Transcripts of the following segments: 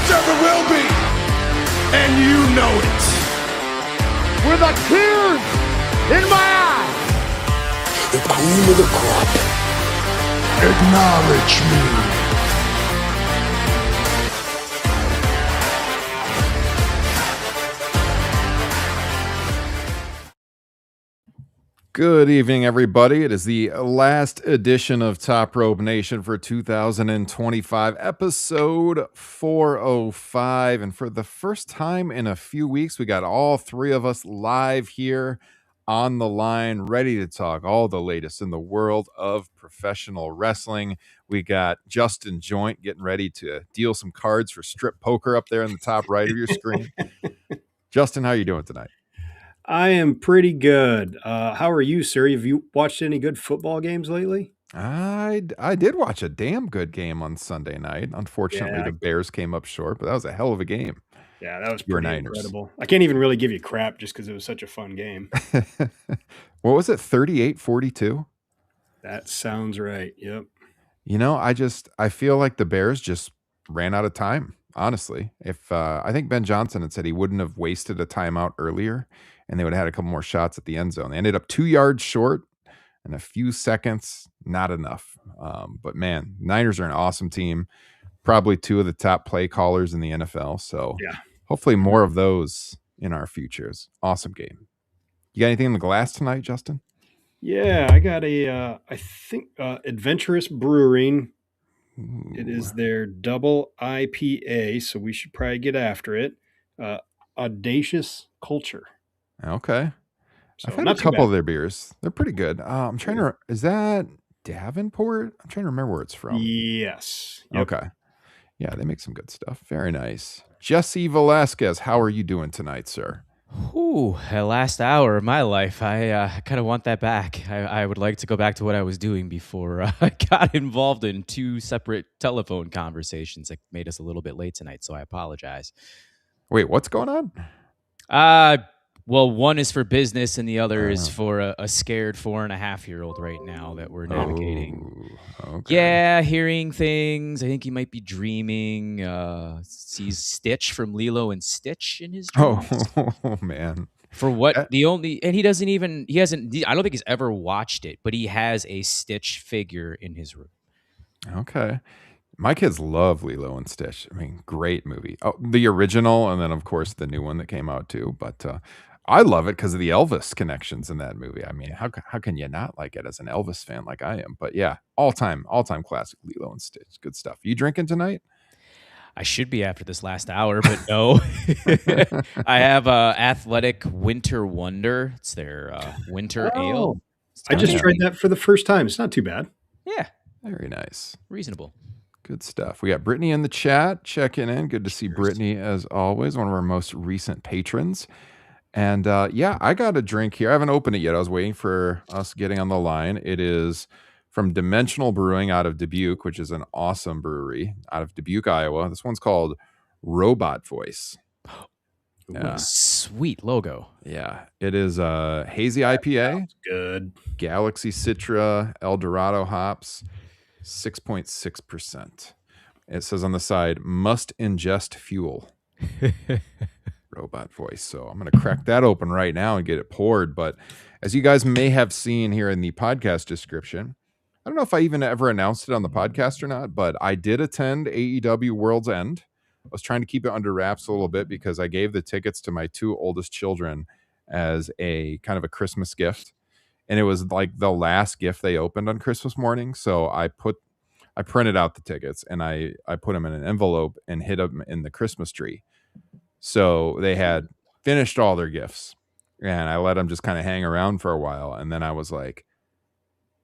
much ever will be. And you know it. With a tears in my eyes. The cream of the crop. Acknowledge me. Good evening, everybody. It is the last edition of Top Rope Nation for 2025, episode 405. And for the first time in a few weeks, we got all three of us live here on the line, ready to talk all the latest in the world of professional wrestling. We got Justin Joint getting ready to deal some cards for strip poker up there in the top right of your screen. Justin, how are you doing tonight? I am pretty good. How are you, sir? Have you watched any good football games lately? I did watch a damn good game on Sunday night. Unfortunately, the Bears came up short, but that was a hell of a game. Yeah, that was pretty incredible. I can't even really give you crap just because it was such a fun game. What was it, 38-42? That sounds right. Yep. You know, I feel like the Bears just ran out of time, honestly. If I think Ben Johnson had said he wouldn't have wasted a timeout earlier, and they would have had a couple more shots at the end zone. They ended up 2 yards short and a few seconds, not enough. But man, Niners are an awesome team. Probably two of the top play callers in the NFL. So yeah, hopefully more of those in our futures. Awesome game. You got anything in the glass tonight, Justin? Yeah, I got I think Adventurous Brewing. Ooh. It is their double IPA, so we should probably get after it. Audacious Culture. Okay. So I've had a couple of their beers. They're pretty good. I'm trying to, is that Davenport? I'm trying to remember where it's from. Yes. Yep. Okay. Yeah, they make some good stuff. Very nice. Jesse Velasquez, how are you doing tonight, sir? Ooh, last hour of my life. I kind of want that back. I would like to go back to what I was doing before I got involved in two separate telephone conversations that made us a little bit late tonight, so I apologize. Wait, what's going on? Well, one is for business and the other is for a scared 4.5-year-old right now that we're navigating. Okay. Yeah, hearing things. I think he might be dreaming. Sees Stitch from Lilo and Stitch in his dreams. Oh man. For what and he hasn't, I don't think he's ever watched it, but he has a Stitch figure in his room. Okay. My kids love Lilo and Stitch. I mean, great movie. Oh, the original, and then of course the new one that came out too. But I love it because of the Elvis connections in that movie. I mean, how can you not like it as an Elvis fan like I am? But yeah, all time classic Lilo and Stitch. Good stuff. You drinking tonight? I should be after this last hour, but no. I have Athletic Winter Wonder. It's their winter ale. I just tried that for the first time. It's not too bad. Yeah. Very nice. Reasonable. Good stuff. We got Brittany in the chat checking in. Good to see Brittany as always, one of our most recent patrons. And yeah, I got a drink here. I haven't opened it yet. I was waiting for us getting on the line. It is from Dimensional Brewing out of Dubuque, which is an awesome brewery out of Dubuque, Iowa. This one's called Robot Voice. Yeah. Sweet logo. Yeah, it is a hazy IPA. Good. Galaxy Citra, El Dorado hops, 6.6%. It says on the side, must ingest fuel. Robot Voice. So I'm going to crack that open right now and get it poured. But as you guys may have seen here in the podcast description, I don't know if I even ever announced it on the podcast or not, but I did attend AEW World's End. I was trying to keep it under wraps a little bit because I gave the tickets to my two oldest children as a kind of a Christmas gift. And it was like the last gift they opened on Christmas morning. So I printed out the tickets and I put them in an envelope and hid them in the Christmas tree. So they had finished all their gifts and I let them just kind of hang around for a while. And then I was like,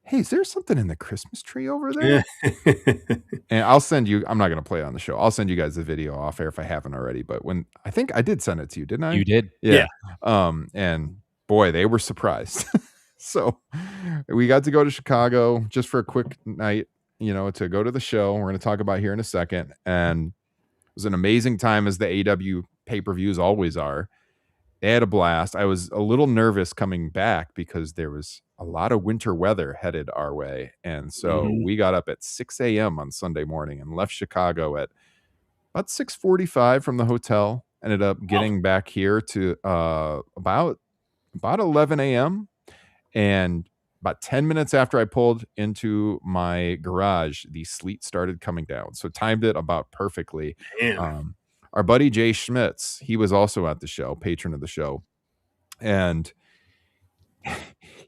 hey, is there something in the Christmas tree over there? And I'll send you, I'm not going to play it on the show. I'll send you guys the video off air if I haven't already. But I think I did send it to you, didn't I? You did? Yeah. And boy, they were surprised. So we got to go to Chicago just for a quick night, to go to the show. We're going to talk about here in a second. And it was an amazing time, as the AEW pay-per-views always are. They had a blast. I was a little nervous coming back because there was a lot of winter weather headed our way. And so we got up at 6 a.m. on Sunday morning and left Chicago at about 6:45 from the hotel. Ended up getting back here to about 11 a.m. And about 10 minutes after I pulled into my garage, the sleet started coming down. So timed it about perfectly. Damn. Our buddy Jay Schmitz, he was also at the show, patron of the show. And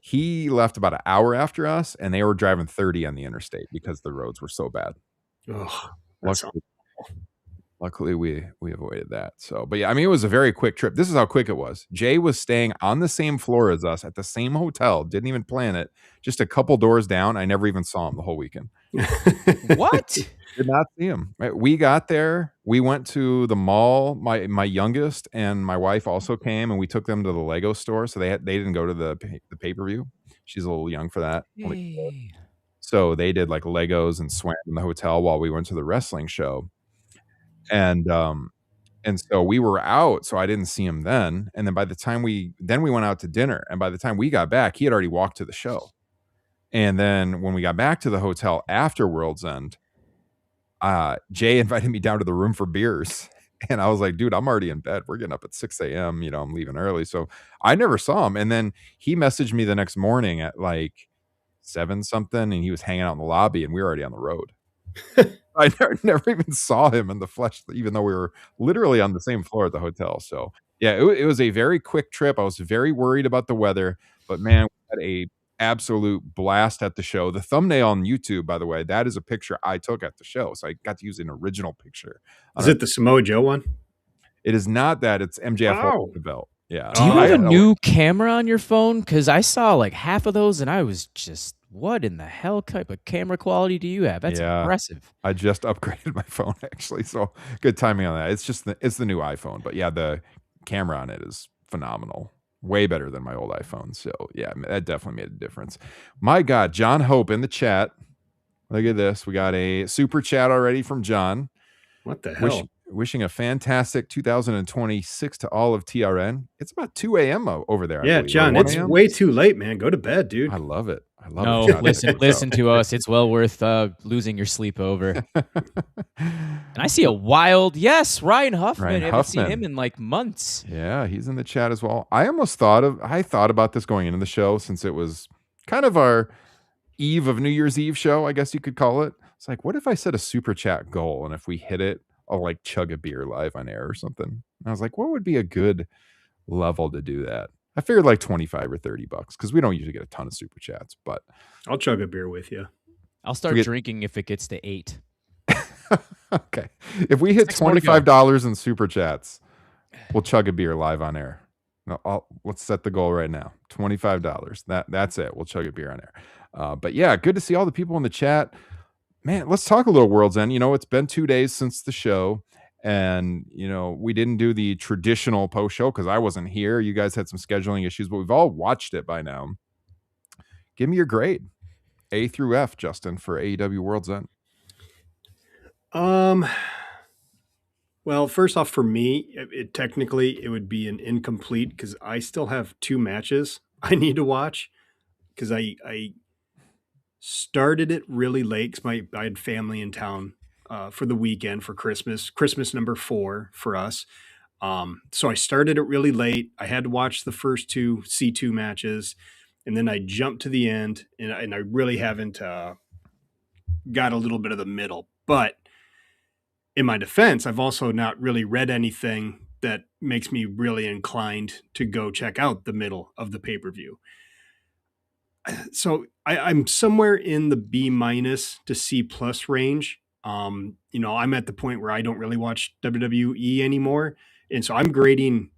he left about an hour after us, and they were driving 30 on the interstate because the roads were so bad. Oh, that's Luckily, we avoided that. So, but yeah, I mean, it was a very quick trip. This is how quick it was. Jay was staying on the same floor as us at the same hotel. Didn't even plan it. Just a couple doors down. I never even saw him the whole weekend. What? Did not see him. Right? We got there. We went to the mall. My youngest and my wife also came, and we took them to the Lego store. So they didn't go to the pay-per-view. She's a little young for that. Hey. So they did like Legos and swam in the hotel while we went to the wrestling show. And so we were out, so I didn't see him then. And then by the time we went out to dinner, and by the time we got back, he had already walked to the show. And then when we got back to the hotel after World's End, Jay invited me down to the room for beers. And I was like, dude, I'm already in bed. We're getting up at 6 a.m. You know, I'm leaving early. So I never saw him. And then he messaged me the next morning at like 7 something, and he was hanging out in the lobby, and we were already on the road. I never even saw him in the flesh, even though we were literally on the same floor at the hotel. So yeah, it was a very quick trip. I was very worried about the weather, but man, we had a absolute blast at the show. The thumbnail on YouTube, by the way, that is a picture I took at the show. So I got to use an original picture. Is it the Samoa Joe one? It is not that. It's MJF Wow. with the belt. Yeah. Do you have a new camera on your phone? Because I saw like half of those, and I was just, what in the hell type of camera quality do you have? That's impressive. I just upgraded my phone actually, so good timing on that. It's the new iPhone, but yeah, the camera on it is phenomenal. Way better than my old iPhone. So yeah, that definitely made a difference. My God, John Hope in the chat. Look at this. We got a super chat already from John. What the hell? Wishing a fantastic 2026 to all of TRN. It's about 2 a.m. over there. Yeah, John, it's way too late, man. Go to bed, dude. I love it. No, listen to us. It's well worth losing your sleep over. And I see a wild, Ryan Huffman. I haven't seen him in like months. Yeah, he's in the chat as well. I thought about this going into the show, since it was kind of our eve of New Year's Eve show, I guess you could call it. It's like, what if I set a super chat goal, and if we hit it, I'll like chug a beer live on air or something. And I was like, what would be a good level to do that? I figured like $25 or $30 because we don't usually get a ton of super chats, but I'll chug a beer with you. I'll start drinking if it gets to 8. Okay. If we hit $25 in super chats, we'll chug a beer live on air. No, let's set the goal right now. $25. That's it. We'll chug a beer on air. But yeah, good to see all the people in the chat. Man, let's talk a little World's End. You know, it's been 2 days since the show, and you know, we didn't do the traditional post show because I wasn't here. You guys had some scheduling issues, but we've all watched it by now. Give me your grade, A through F, Justin, for AEW World's End. Well, first off, for me, technically it would be an incomplete because I still have 2 matches I need to watch, because I started it really late because I had family in town for the weekend for Christmas number 4 for us. So I started it really late. I had to watch the first 2 C2 matches, and then I jumped to the end, and I really haven't got a little bit of the middle. But in my defense, I've also not really read anything that makes me really inclined to go check out the middle of the pay-per-view. So I'm somewhere in the B- to C+ range. You know, I'm at the point where I don't really watch WWE anymore. And so I'm grading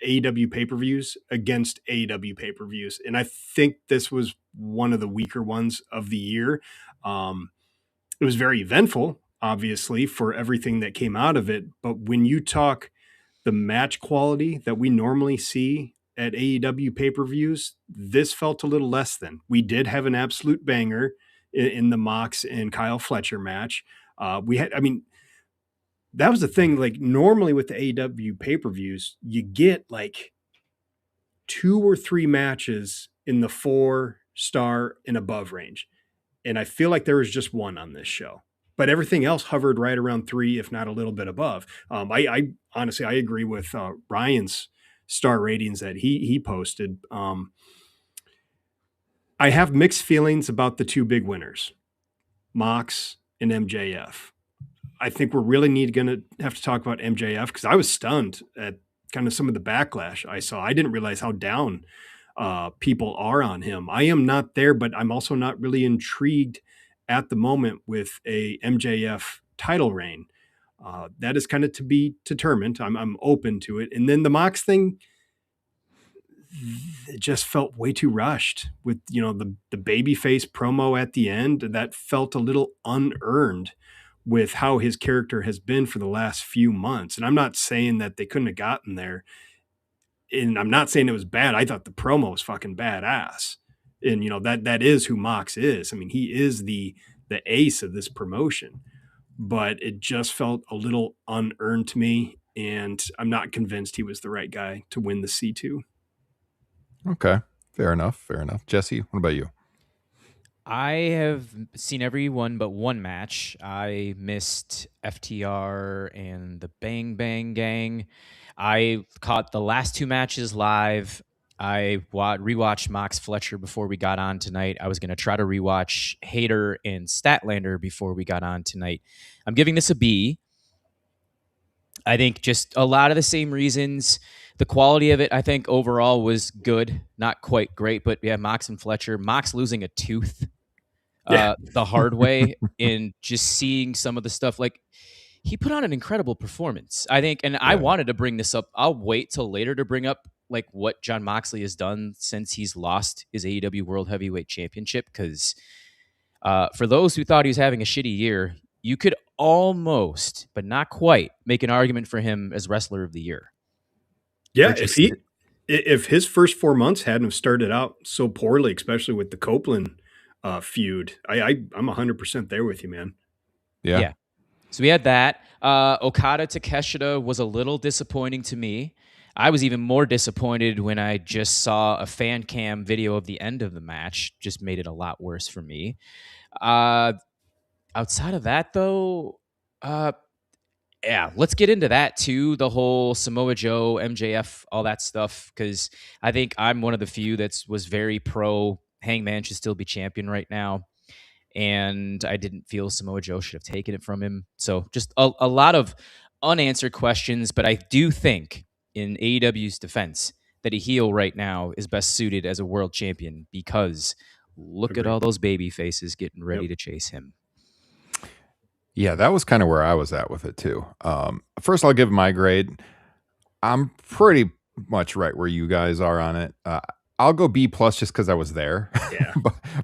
AEW pay-per-views against AEW pay-per-views. And I think this was one of the weaker ones of the year. It was very eventful, obviously, for everything that came out of it. But when you talk the match quality that we normally see at AEW pay-per-views, this felt a little less than. We did have an absolute banger in the Mox and Kyle Fletcher match. That was the thing. Like, normally with the AEW pay-per-views, you get like 2 or 3 matches in the 4-star and above range. And I feel like there was just one on this show. but everything else hovered right around 3, if not a little bit above. I honestly, I agree with Ryan's star ratings that he posted. I have mixed feelings about the two big winners, Mox and MJF. I think we're really going to have to talk about MJF because I was stunned at kind of some of the backlash I saw. I didn't realize how down people are on him. I am not there, but I'm also not really intrigued at the moment with a MJF title reign. That is kind of to be determined. I'm open to it. And then the Mox thing, it just felt way too rushed with, the babyface promo at the end. That felt a little unearned with how his character has been for the last few months. And I'm not saying that they couldn't have gotten there. And I'm not saying it was bad. I thought the promo was fucking badass. And, that is who Mox is. I mean, he is the ace of this promotion, but it just felt a little unearned to me. And I'm not convinced he was the right guy to win the C2. Okay. Fair enough. Jesse, what about you? I have seen everyone but one match. I missed FTR and the Bang Bang Gang. I caught the last two matches live. I rewatched Mox Fletcher before we got on tonight. I was going to try to rewatch Hater and Statlander before we got on tonight. I'm giving this a B. I think just a lot of the same reasons. The quality of it, I think, overall was good. Not quite great, but yeah, Mox and Fletcher. Mox losing a tooth the hard way and just seeing some of the stuff. Like, he put on an incredible performance, I think. And I wanted to bring this up. I'll wait till later to bring up like what Jon Moxley has done since he's lost his AEW World Heavyweight Championship. Because for those who thought he was having a shitty year, you could almost, but not quite, make an argument for him as Wrestler of the Year. Yeah, if his first 4 months hadn't started out so poorly, especially with the Copeland feud, I'm 100% there with you, man. Yeah. So we had that. Okada Takeshita was a little disappointing to me. I was even more disappointed when I just saw a fan cam video of the end of the match. Just made it a lot worse for me. Outside of that, though, let's get into that too. The whole Samoa Joe, MJF, all that stuff, because I think I'm one of the few that was very pro Hangman should still be champion right now. And I didn't feel Samoa Joe should have taken it from him. So just a lot of unanswered questions, but I do think in AEW's defense that a heel right now is best suited as a world champion because look at all those baby faces getting ready to chase him. Yeah, that was kind of where I was at with it too. First, I'll give my grade. I'm pretty much right where you guys are on it. I'll go B+ just because I was there. Yeah.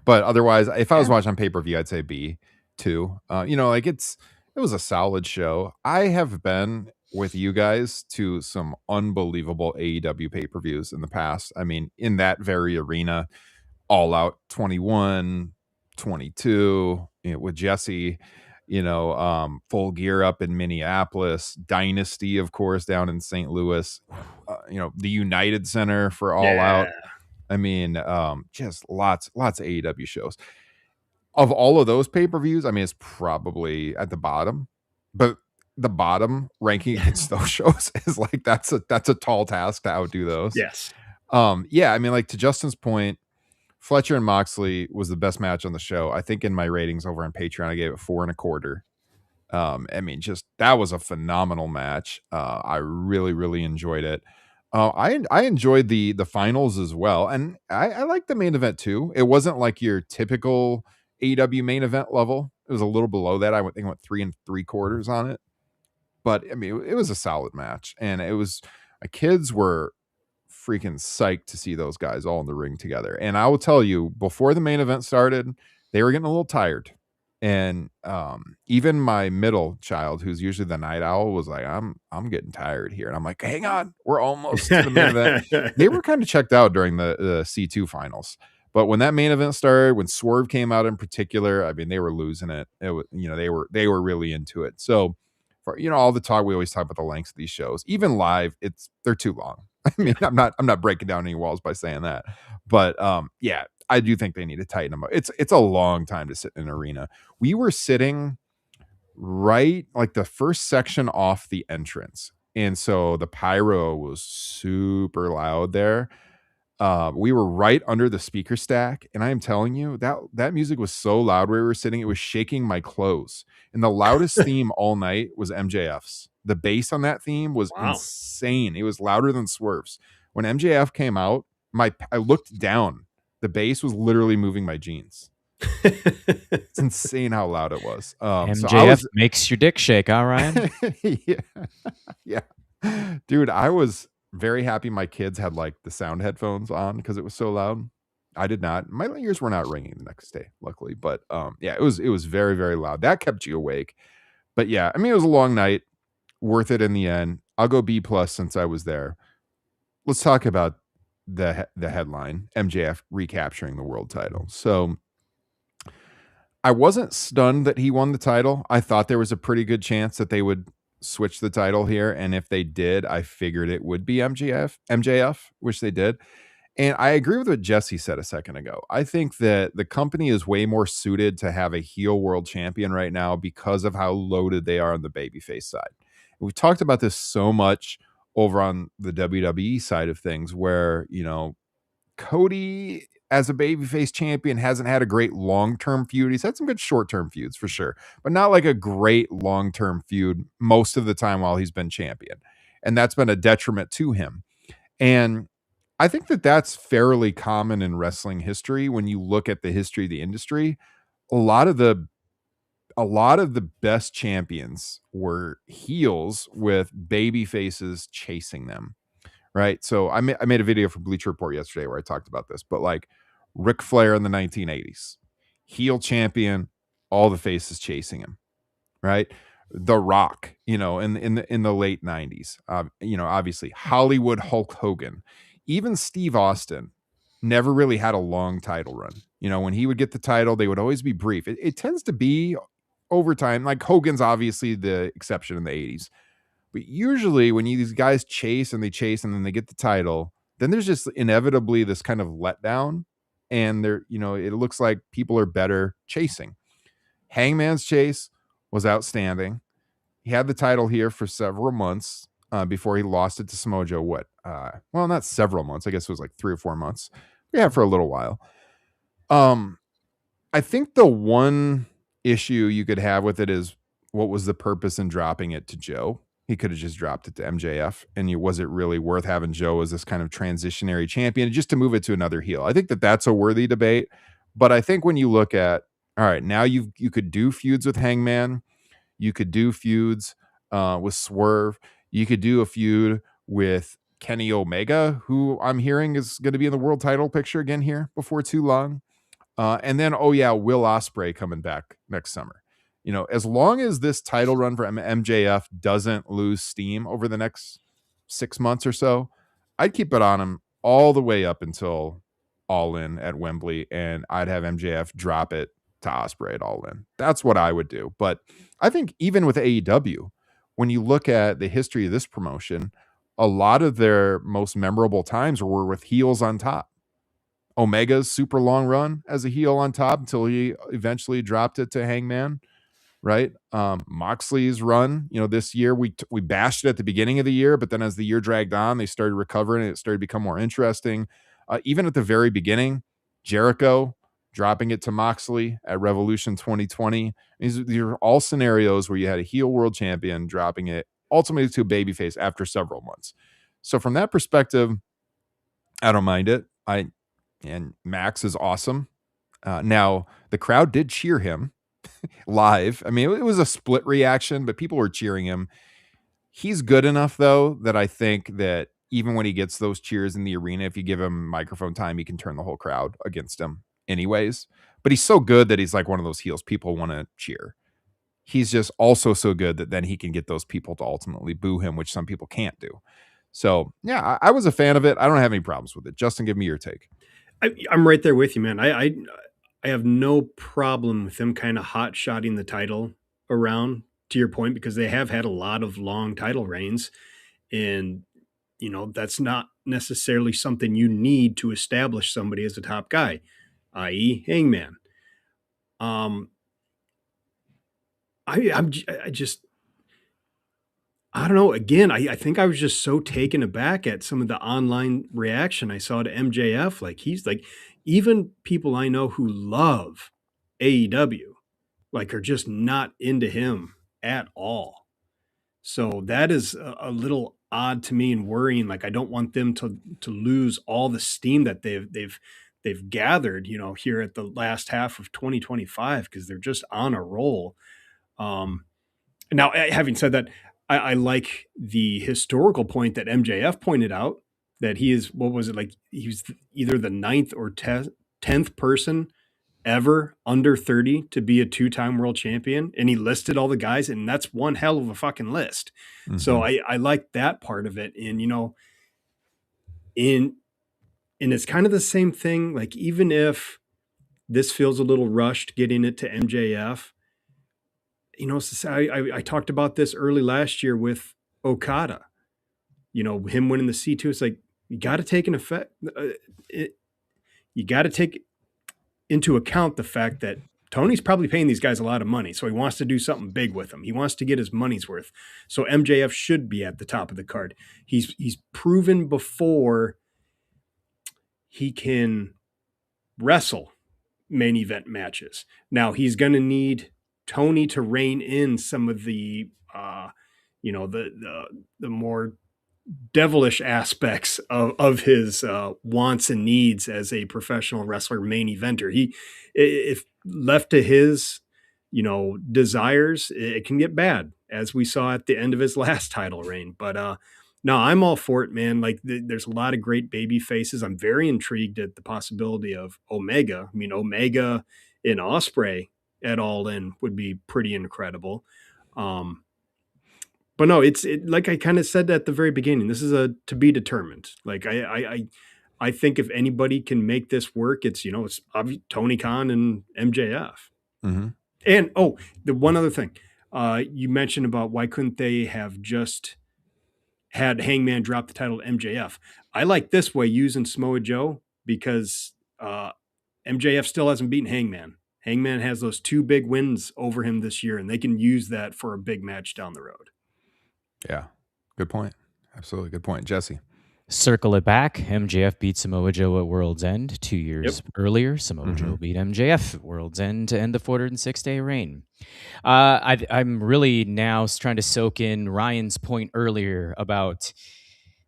but otherwise, if I was watching on pay-per-view, I'd say B too. It was a solid show. I have been with you guys to some unbelievable AEW pay-per-views in the past. I mean, in that very arena, All Out 21, 22, with Jesse, Full Gear up in Minneapolis, Dynasty, of course, down in St. Louis, the United Center for All Out. I mean, just lots of AEW shows. Of all of those pay-per-views, I mean, it's probably at the bottom, but the bottom ranking against those shows is like, that's a tall task to outdo those. Yes. I mean, like to Justin's point, Fletcher and Moxley was the best match on the show. I think in my ratings over on Patreon, I gave it 4.25. I mean, just that was a phenomenal match. I really, really enjoyed it. I enjoyed the finals as well, and I liked the main event too. It wasn't like your typical AEW main event level. It was a little below that. I think I went 3 3/4 on it, but I mean, it was a solid match, and it was. My kids were freaking psyched to see those guys all in the ring together. And I will tell you, before the main event started, they were getting a little tired. And even my middle child, who's usually the night owl, was like, I'm getting tired here. And I'm like, hang on, we're almost to the main event. They were kind of checked out during the C2 finals. But when that main event started, when Swerve came out in particular, I mean, they were losing it. It was, they were really into it. So for all the talk, we always talk about the lengths of these shows, even live, they're too long. I mean, I'm not breaking down any walls by saying that, but I do think they need to tighten them up. It's a long time to sit in an arena. We were sitting right, like the first section off the entrance. And so the pyro was super loud there. We were right under the speaker stack, and I am telling you that music was so loud where we were sitting, it was shaking my clothes. And the loudest theme all night was MJF's. The bass on that theme was Wow. insane. It was louder than Swerve's. When MJF came out, I looked down. The bass was literally moving my jeans. It's insane how loud it was. So I MJF was makes your dick shake, huh, Ryan? yeah. Yeah. Dude, I was very happy my kids had like the sound headphones on because it was so loud. I did not. My ears were not ringing the next day, luckily. But yeah, it was very, very loud. That kept you awake. But yeah, I mean, it was a long night, worth it in the end. I'll go B plus since I was there. Let's talk about the headline: MJF recapturing the world title. So I wasn't stunned that he won the title. I thought there was a pretty good chance that they would switch the title here, and if they did, I figured it would be MJF, which they did. And I agree with what Jesse said a second ago. I think that the company is way more suited to have a heel world champion right now because of how loaded they are on the babyface side. We've talked about this so much over on the WWE side of things, where, you know, Cody as a babyface champion hasn't had a great long-term feud. He's had some good short-term feuds for sure, but not like a great long-term feud most of the time while he's been champion. And that's been a detriment to him. And I think that that's fairly common in wrestling history. When you look at the history of the industry, a lot of the best champions were heels with baby faces chasing them. Right. So I made a video for Bleacher Report yesterday where I talked about this, but like Ric Flair in the 1980s, heel champion, all the faces chasing him. Right. The Rock, you know, in the late 90s, you know, obviously Hollywood Hulk Hogan, even Steve Austin never really had a long title run. You know, when he would get the title, they would always be brief. It tends to be over time. Like Hogan's obviously the exception in the 80s. But usually when these guys chase and then they get the title, then there's just inevitably this kind of letdown. And they're, you know, it looks like people are better chasing. Hangman's chase was outstanding. He had the title here for several months before he lost it to Samoa. Well, not several months. I guess it was like 3 or 4 months. Yeah, for a little while. I think the one issue you could have with it is, what was the purpose in dropping it to Joe? He could have just dropped it to MJF. And was it really worth having Joe as this kind of transitionary champion just to move it to another heel? I think that that's a worthy debate. But I think when you look at, all right, now you could do feuds with Hangman. You could do feuds with Swerve. You could do a feud with Kenny Omega, who I'm hearing is going to be in the world title picture again here before too long. And then, oh yeah, Will Ospreay coming back next summer. You know, as long as this title run for MJF doesn't lose steam over the next 6 months or so, I'd keep it on him all the way up until All In at Wembley, and I'd have MJF drop it to Ospreay at All In. That's what I would do. But I think even with AEW, when you look at the history of this promotion, a lot of their most memorable times were with heels on top. Omega's super long run as a heel on top until he eventually dropped it to Hangman. Right. Moxley's run, you know, this year we bashed it at the beginning of the year, but then as the year dragged on, they started recovering and it started to become more interesting. Even at the very beginning, Jericho dropping it to Moxley at Revolution 2020. These are all scenarios where you had a heel world champion dropping it ultimately to a babyface after several months. So from that perspective, I don't mind it. And Max is awesome. Now the crowd did cheer him live. I mean, it was a split reaction, but people were cheering him. He's good enough, though, that I think that even when he gets those cheers in the arena, if you give him microphone time, he can turn the whole crowd against him anyways. But he's so good that he's like one of those heels people want to cheer. He's just also so good that then he can get those people to ultimately boo him, which some people can't do. So, yeah, I was a fan of it. I don't have any problems with it. Justin, give me your take. I'm right there with you, man. I have no problem with them kind of hot-shotting the title around, to your point, because they have had a lot of long title reigns. And, you know, that's not necessarily something you need to establish somebody as a top guy, i.e. Hangman. I just, I don't know. Again, I think I was just so taken aback at some of the online reaction I saw to MJF. Like he's like, even people I know who love AEW, like are just not into him at all. So that is a little odd to me and worrying. Like I don't want them to lose all the steam that they've gathered, here at the last half of 2025 because they're just on a roll. Now, having said that, I like the historical point that MJF pointed out that he is, what was it, like he was either the ninth or 10th person ever under 30 to be a two-time world champion. And he listed all the guys, and that's one hell of a fucking list. Mm-hmm. So I like that part of it. And, and it's kind of the same thing. Like, even if this feels a little rushed getting it to MJF, I talked about this early last year with Okada, him winning the C2. It's like, you got to take you got to take into account the fact that Tony's probably paying these guys a lot of money. So he wants to do something big with them. He wants to get his money's worth. So MJF should be at the top of the card. He's proven before he can wrestle main event matches. Now he's going to need Tony to rein in some of the, the more devilish aspects of his wants and needs as a professional wrestler main eventer. If left to his, desires, it can get bad, as we saw at the end of his last title reign. But no, I'm all for it, man. Like there's a lot of great baby faces. I'm very intrigued at the possibility of Omega. I mean, Omega and Ospreay at All In would be pretty incredible. But no, it's like I kind of said at the very beginning, this is a to be determined. Like I think if anybody can make this work, it's Tony Khan and MJF. Mm-hmm. And the one other thing, you mentioned about why couldn't they have just had Hangman drop the title to MJF? I like this way using Samoa Joe because MJF still hasn't beaten Hangman. Hangman has those 2 big wins over him this year, and they can use that for a big match down the road. Yeah, good point. Absolutely good point. Jesse. Circle it back. MJF beat Samoa Joe at World's End 2 years earlier. Samoa Joe beat MJF at World's End to end the 406-day reign. I'm really now trying to soak in Ryan's point earlier about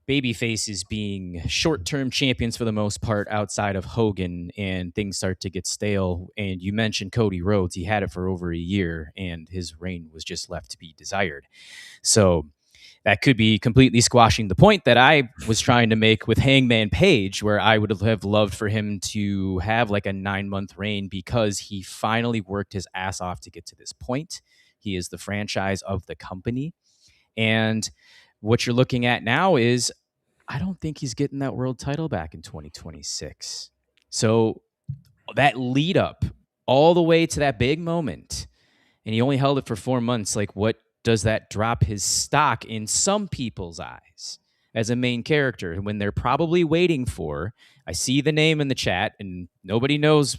babyfaces being short-term champions for the most part outside of Hogan, and things start to get stale. And you mentioned Cody Rhodes. He had it for over a year, and his reign was just left to be desired. So that could be completely squashing the point that I was trying to make with Hangman Page, where I would have loved for him to have like a 9-month reign because he finally worked his ass off to get to this point. He is the franchise of the company. And what you're looking at now is I don't think he's getting that world title back in 2026. So that lead up all the way to that big moment, and he only held it for 4 months. Like, what does that drop his stock in some people's eyes as a main character when they're probably waiting for, I see the name in the chat and nobody knows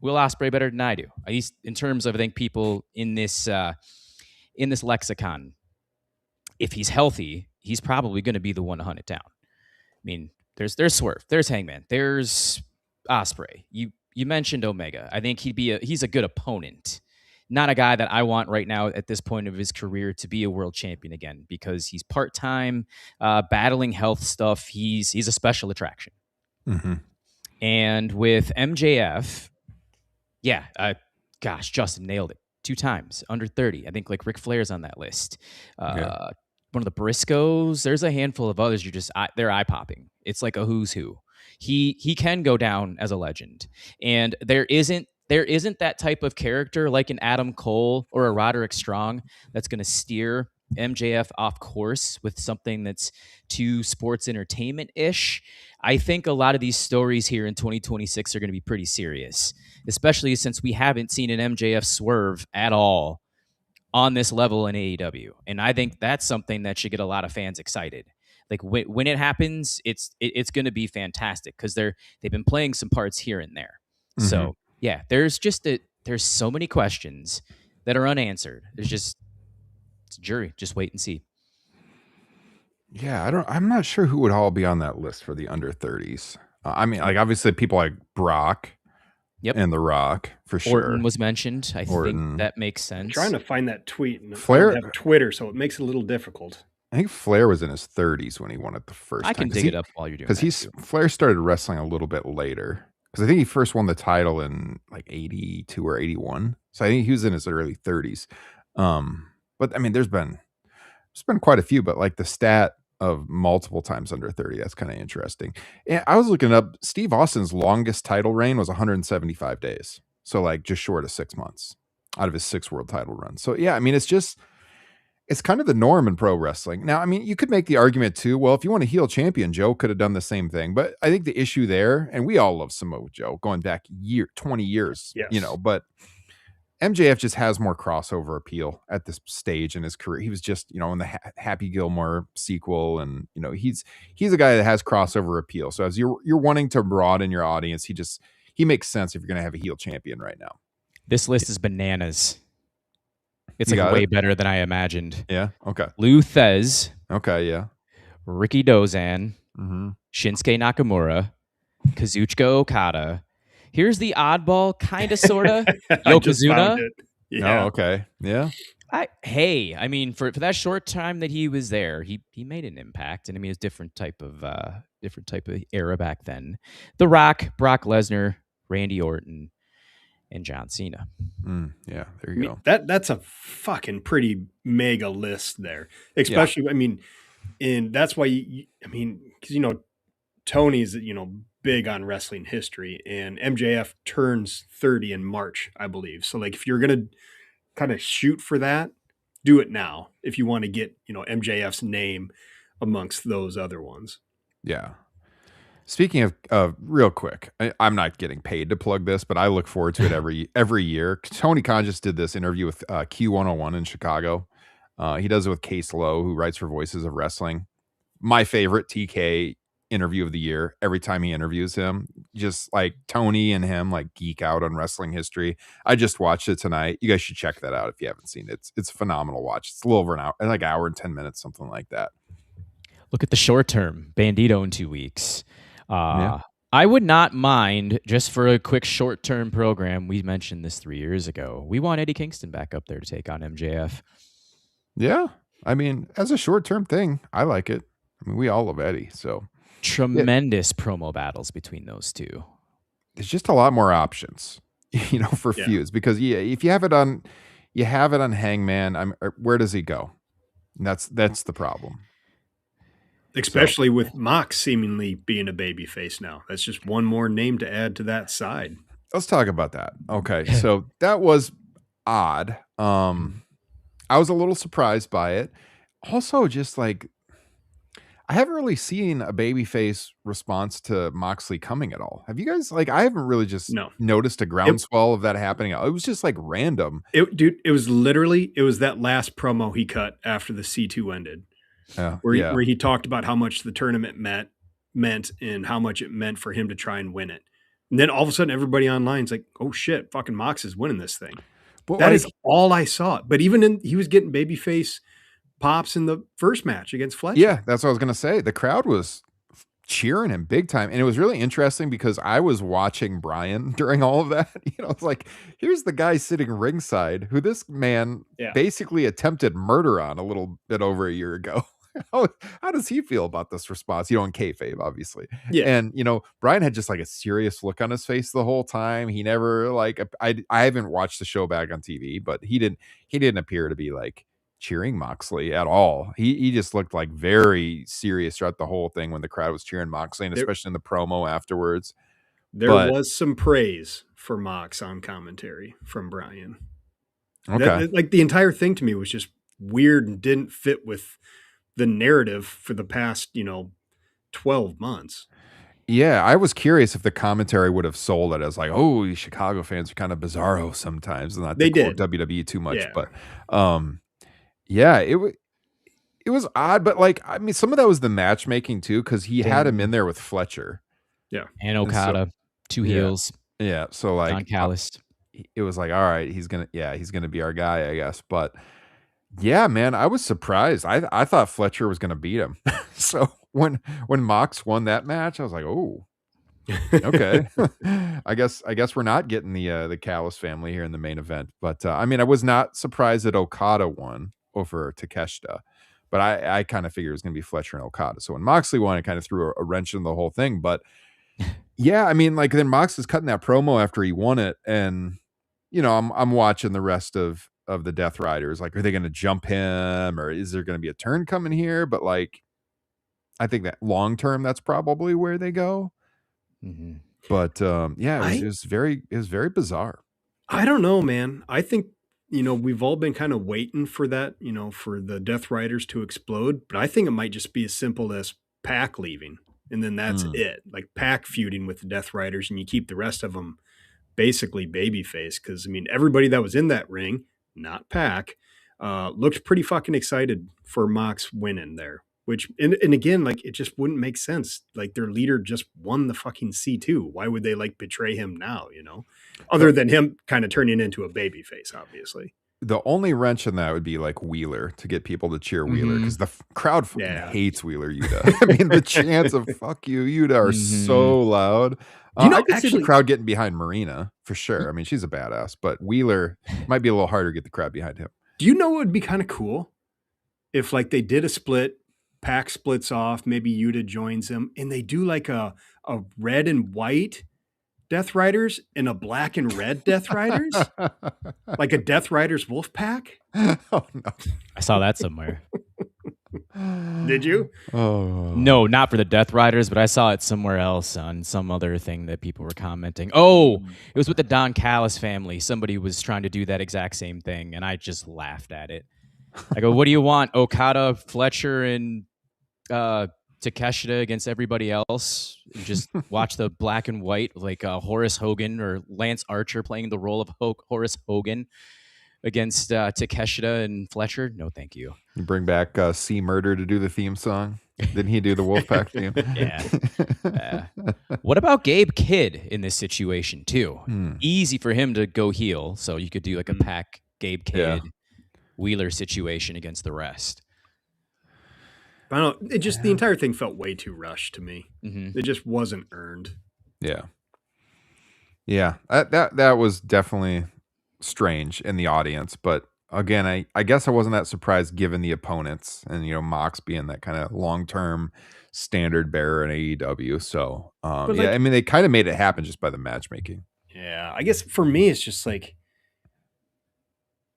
Will Ospreay better than I do, at least in terms of, I think, people in this lexicon. If he's healthy, he's probably going to be the one to hunt it down. I mean, there's Swerve, there's Hangman, there's Ospreay. You mentioned Omega. I think he's a good opponent. Not a guy that I want right now at this point of his career to be a world champion again, because he's part-time, battling health stuff. He's a special attraction. Mm-hmm. And with MJF, Justin nailed it 2 times, under 30. I think like Ric Flair's on that list. One of the Briscoes. There's a handful of others. They're eye-popping. It's like a who's who. He can go down as a legend. And there isn't that type of character like an Adam Cole or a Roderick Strong that's going to steer MJF off course with something that's too sports entertainment-ish. I think a lot of these stories here in 2026 are going to be pretty serious, especially since we haven't seen an MJF swerve at all on this level in AEW. And I think that's something that should get a lot of fans excited. Like when it happens, it's going to be fantastic because they've been playing some parts here and there. Mm-hmm. So yeah, there's so many questions that are unanswered. It's a jury. Just wait and see. Yeah, I'm not sure who would all be on that list for the under 30s. I mean, like obviously people like Brock and The Rock for sure. Orton was mentioned. I think that makes sense. I'm trying to find that tweet, and Flair I don't have Twitter, so it makes it a little difficult. I think Flair was in his 30s when he won it the first time. I can dig it up while you're doing that. Because Flair started wrestling a little bit later. Because I think he first won the title in like 82 or 81. So I think he was in his early 30s. But I mean, there's been quite a few, but like the stat of multiple times under 30, that's kind of interesting. And I was looking up, Steve Austin's longest title reign was 175 days. So like just short of 6 months out of his 6 world title runs. So yeah, I mean, it's kind of the norm in pro wrestling. Now, I mean, you could make the argument too, well, if you want a heel champion, Joe could have done the same thing. But I think the issue there, and we all love Samoa Joe going back 20 years, but MJF just has more crossover appeal at this stage in his career. He was just, in the Happy Gilmore sequel, and he's a guy that has crossover appeal. So as you're wanting to broaden your audience, he makes sense if you're going to have a heel champion right now. This list is bananas. It's like way better than I imagined. Yeah. Okay. Lou Thez. Okay. Yeah. Ricky Dozan. Mm-hmm. Shinsuke Nakamura. Kazuchika Okada. Here's the oddball, kind of, sort of. Yokozuna. Yeah. Oh, okay. Yeah. I mean, for that short time that he was there, he made an impact, and I mean, it's different type of era back then. The Rock, Brock Lesnar, Randy Orton, and John Cena. Yeah, there you go. That's a fucking pretty mega list there, especially. I mean, and that's why because Tony's big on wrestling history, and MJF turns 30 in March, I believe. So like, if you're gonna kind of shoot for that, do it now if you want to get MJF's name amongst those other ones. Yeah. Speaking of real quick, I'm not getting paid to plug this, but I look forward to it every year. Tony Khan just did this interview with Q101 in Chicago. He does it with Case Lowe, who writes for Voices of Wrestling. My favorite TK interview of the year. Every time he interviews him, just like Tony and him like geek out on wrestling history. I just watched it tonight. You guys should check that out if you haven't seen it. It's a phenomenal watch. It's a little over an hour, like hour and 10 minutes, something like that. Look at the short term. Bandito in 2 weeks. I would not mind, just for a quick short-term program, we mentioned this 3 years ago. We want Eddie Kingston back up there to take on MJF. Yeah. I mean, as a short-term thing, I like it. I mean, we all love Eddie, so. Tremendous promo battles between those two. There's just a lot more options, for feuds. Because, if you have it on Hangman, where does he go? And that's the problem. Especially with Mox seemingly being a babyface now. That's just one more name to add to that side. Let's talk about that. Okay, so that was odd. I was a little surprised by it. Also, just like, I haven't really seen a babyface response to Moxley coming at all. Have you guys? Like, I haven't really just noticed a groundswell of that happening. It was just like random. It was that last promo he cut after the C2 ended. Where he talked about how much the tournament meant and how much it meant for him to try and win it. And then all of a sudden everybody online's like, oh shit, fucking Mox is winning this thing. But that is all I saw. But even he was getting babyface pops in the first match against Fletcher. Yeah, that's what I was going to say. The crowd was cheering him big time. And it was really interesting because I was watching Brian during all of that. It's like, here's the guy sitting ringside who this man basically attempted murder on a little bit over a year ago. How does he feel about this response? In kayfabe, obviously. Yeah. And, Brian had just like a serious look on his face the whole time. He never I haven't watched the show back on TV, but he didn't appear to be like cheering Moxley at all. He just looked like very serious throughout the whole thing when the crowd was cheering Moxley, and especially in the promo afterwards. There was some praise for Mox on commentary from Brian. Okay. The entire thing to me was just weird and didn't fit with the narrative for the past, 12 months. Yeah, I was curious if the commentary would have sold it as like, oh, Chicago fans are kind of bizarro sometimes, and not they did WWE too much. Yeah. But it was odd. But like, I mean, some of that was the matchmaking too, because he had him in there with Fletcher. Yeah, and Okada, two heels. Yeah, so like Don Callis. it was like, all right, he's gonna be our guy, I guess. But yeah, man, I was surprised. I thought Fletcher was gonna beat him. So when Mox won that match, I was like, oh, okay. I guess we're not getting the Callis family here in the main event. But I mean, I was not surprised that Okada won over Takeshita, but I kind of figured it was going to be Fletcher and Okada. So when Moxley won, it kind of threw a wrench in the whole thing. But yeah, I mean, like then Mox is cutting that promo after he won it, and I'm watching the rest of the Death Riders. Like, are they going to jump him, or is there going to be a turn coming here? But like, I think that long term, that's probably where they go. Mm-hmm. But yeah, it was very bizarre. I don't know, man. I think, we've all been kind of waiting for that, for the Death Riders to explode. But I think it might just be as simple as Pac leaving. And then that's it. Like Pac feuding with the Death Riders, and you keep the rest of them basically babyface. Because, I mean, everybody that was in that ring, not Pac, looked pretty fucking excited for Mox winning there. Which, and again, like, it just wouldn't make sense. Like, their leader just won the fucking C2. Why would they, like, betray him now, Other than him kind of turning into a baby face, obviously. The only wrench in that would be, like, Wheeler, to get people to cheer Wheeler, because the crowd fucking hates Wheeler Yuta. I mean, the chants of "fuck you, Yuta" are so loud. I could see the crowd getting behind Marina, for sure. I mean, she's a badass, but Wheeler might be a little harder to get the crowd behind him. Do you know what would be kind of cool? If, like, they did a split, Pac splits off, maybe Yuta joins them, and they do like a red and white Death Riders and a black and red Death Riders, like a Death Riders Wolf Pack. Oh no, I saw that somewhere. Did you? Oh no, not for the Death Riders, but I saw it somewhere else on some other thing that people were commenting. Oh, it was with the Don Callis family. Somebody was trying to do that exact same thing, and I just laughed at it. I go, what do you want? Okada, Fletcher, and Takeshita against everybody else? And just watch the black and white, like Horace Hogan or Lance Archer playing the role of Horace Hogan against Takeshita and Fletcher? No, thank you. You bring back C Murder to do the theme song. Didn't he do the Wolfpack theme? Yeah. What about Gabe Kidd in this situation too? Easy for him to go heel, so you could do like a Pac Gabe Kidd Wheeler situation against the rest. I don't know. It just the entire thing felt way too rushed to me. It just wasn't earned. Yeah. That was definitely strange in the audience, but again, I guess I wasn't that surprised given the opponents and Mox being that kind of long-term standard bearer in AEW. So I mean, they kind of made it happen just by the matchmaking. Yeah, I guess for me it's just like,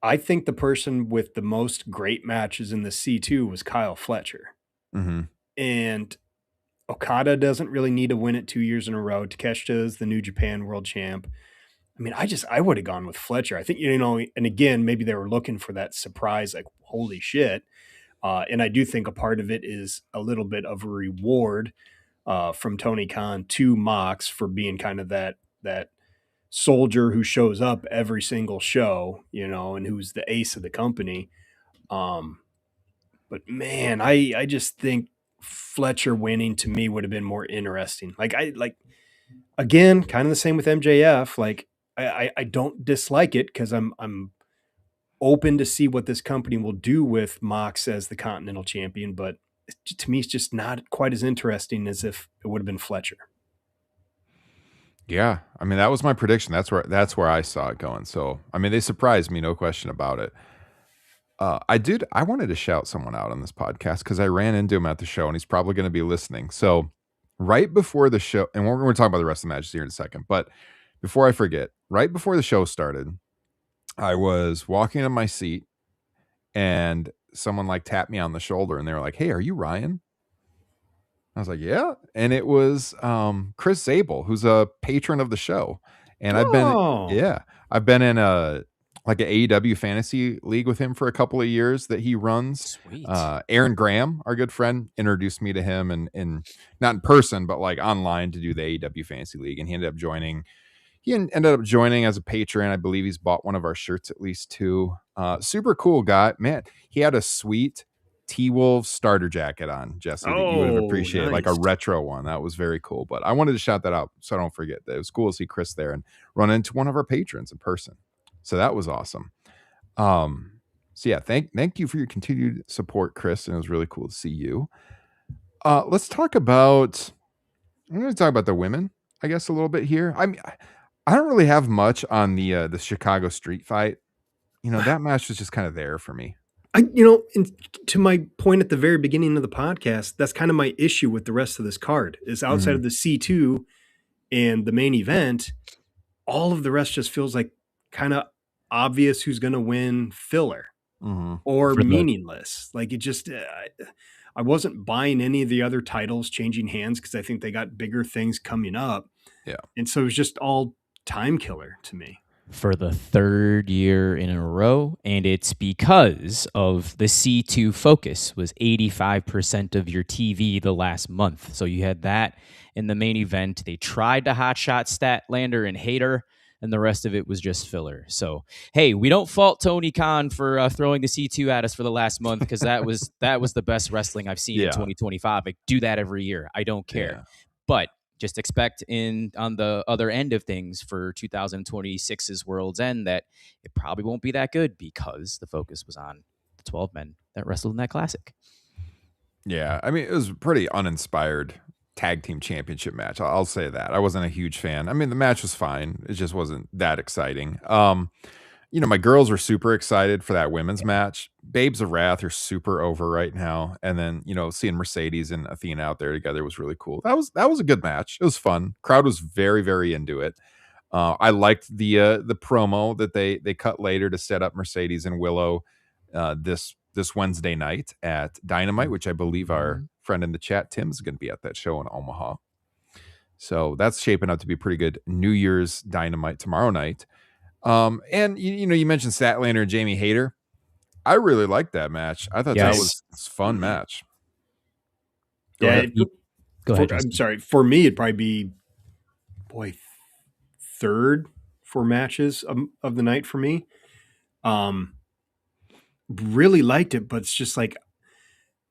I think the person with the most great matches in the C2 was Kyle Fletcher. And Okada doesn't really need to win it 2 years in a row. Takeshita is the New Japan World Champ. I mean, I would have gone with Fletcher. I think, and again, maybe they were looking for that surprise, like, holy shit. And I do think a part of it is a little bit of a reward from Tony Khan to Mox for being kind of that soldier who shows up every single show, and who's the ace of the company. But man, I just think Fletcher winning to me would have been more interesting. Again, kind of the same with MJF. Like, I don't dislike it because I'm open to see what this company will do with Mox as the Continental Champion, but to me, it's just not quite as interesting as if it would have been Fletcher. Yeah, I mean, that was my prediction. That's where I saw it going. So, I mean, they surprised me, no question about it. I wanted to shout someone out on this podcast because I ran into him at the show, and he's probably going to be listening. So, right before the show, and we're going to talk about the rest of the matches here in a second, but before I forget, right before the show started, I was walking in my seat, and someone like tapped me on the shoulder, and they were like, "Hey, are you Ryan?" I was like, "Yeah," and it was Chris Zabel, who's a patron of the show, and I've been in an AEW fantasy league with him for a couple of years that he runs. Sweet. Aaron Graham, our good friend, introduced me to him, and not in person, but like online to do the AEW fantasy league, and he ended up joining. He ended up joining as a patron. I believe he's bought one of our shirts, at least two. Super cool guy, man. He had a sweet T-Wolves starter jacket on, Jesse, that you would have appreciated, like a nice. retro one. That was very cool. But I wanted to shout that out so I don't forget that it was cool to see Chris there and run into one of our patrons in person. So that was awesome. So yeah, thank you for your continued support, Chris, and it was really cool to see you. Let's talk about. I'm going to talk about the women, I guess, a little bit here. I mean, I don't really have much on the Chicago street fight. That match was just kind of there for me. To my point at the very beginning of the podcast, that's kind of my issue with the rest of this card is outside of the C2 and the main event, all of the rest just feels like kind of obvious who's going to win filler or meaningless. Like it just, I wasn't buying any of the other titles changing hands because I think they got bigger things coming up. Yeah. And so it was just all time killer to me. For the third year in a row, and it's because of the C2 focus was 85% of your TV the last month. So you had that in the main event. They tried to hotshot Statlander and Hater, and the rest of it was just filler. So, hey, we don't fault Tony Khan for throwing the C2 at us for the last month because that was the best wrestling I've seen in 2025. I do that every year. I don't care. Yeah. But just expect on the other end of things for 2026's World's End that it probably won't be that good because the focus was on the 12 men that wrestled in that classic. Yeah, I mean, it was a pretty uninspired tag team championship match. I'll say that. I wasn't a huge fan. I mean, the match was fine. It just wasn't that exciting. My girls were super excited for that women's match. Babes of Wrath are super over right now. And then, seeing Mercedes and Athena out there together was really cool. That was a good match. It was fun. Crowd was very, very into it. I liked the promo that they cut later to set up Mercedes and Willow this Wednesday night at Dynamite, which I believe our friend in the chat, Tim, is going to be at that show in Omaha. So that's shaping up to be pretty good New Year's Dynamite tomorrow night. And you mentioned Statlander and Jamie Hayter. I really liked that match. I thought that was a fun match. Go ahead, I'm sorry. For me, it'd probably be third for matches of the night for me. Really liked it, but it's just like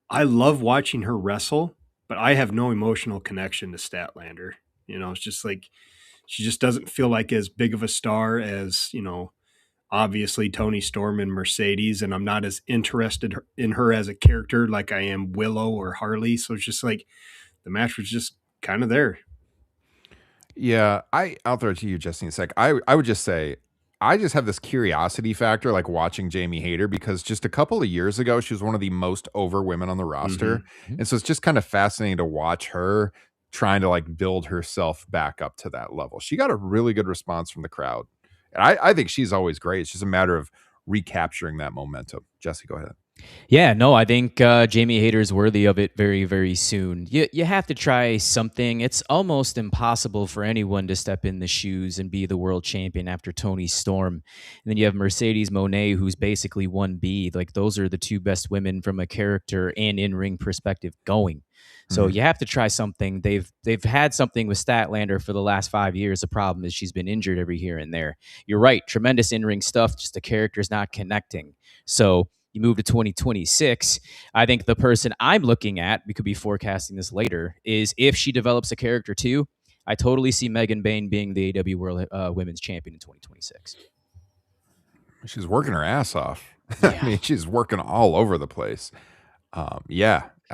I love watching her wrestle, but I have no emotional connection to Statlander. It's just like she just doesn't feel like as big of a star as, obviously Tony Storm and Mercedes, and I'm not as interested in her as a character like I am Willow or Harley. So it's just like the match was just kind of there. Yeah, I'll throw it to you, Jesse, in a sec. I would just say I just have this curiosity factor, like watching Jamie Hayter, because just a couple of years ago, she was one of the most over women on the roster. And so it's just kind of fascinating to watch her trying to like build herself back up to that level. She got a really good response from the crowd. And I think she's always great. It's just a matter of recapturing that momentum. Jesse, go ahead. Yeah, no, I think Jamie Hayter's worthy of it very, very soon. You have to try something. It's almost impossible for anyone to step in the shoes and be the world champion after Toni Storm. And then you have Mercedes Moné, who's basically 1B. Like, those are the two best women from a character and in-ring perspective going. So you have to try something. They've had something with Statlander for the last 5 years. The problem is she's been injured every here and there. You're right. Tremendous in-ring stuff. Just the character's not connecting. So you move to 2026. I think the person I'm looking at, we could be forecasting this later, is if she develops a character too, I totally see Megan Bayne being the AEW World Women's Champion in 2026. She's working her ass off. Yeah. I mean, she's working all over the place. I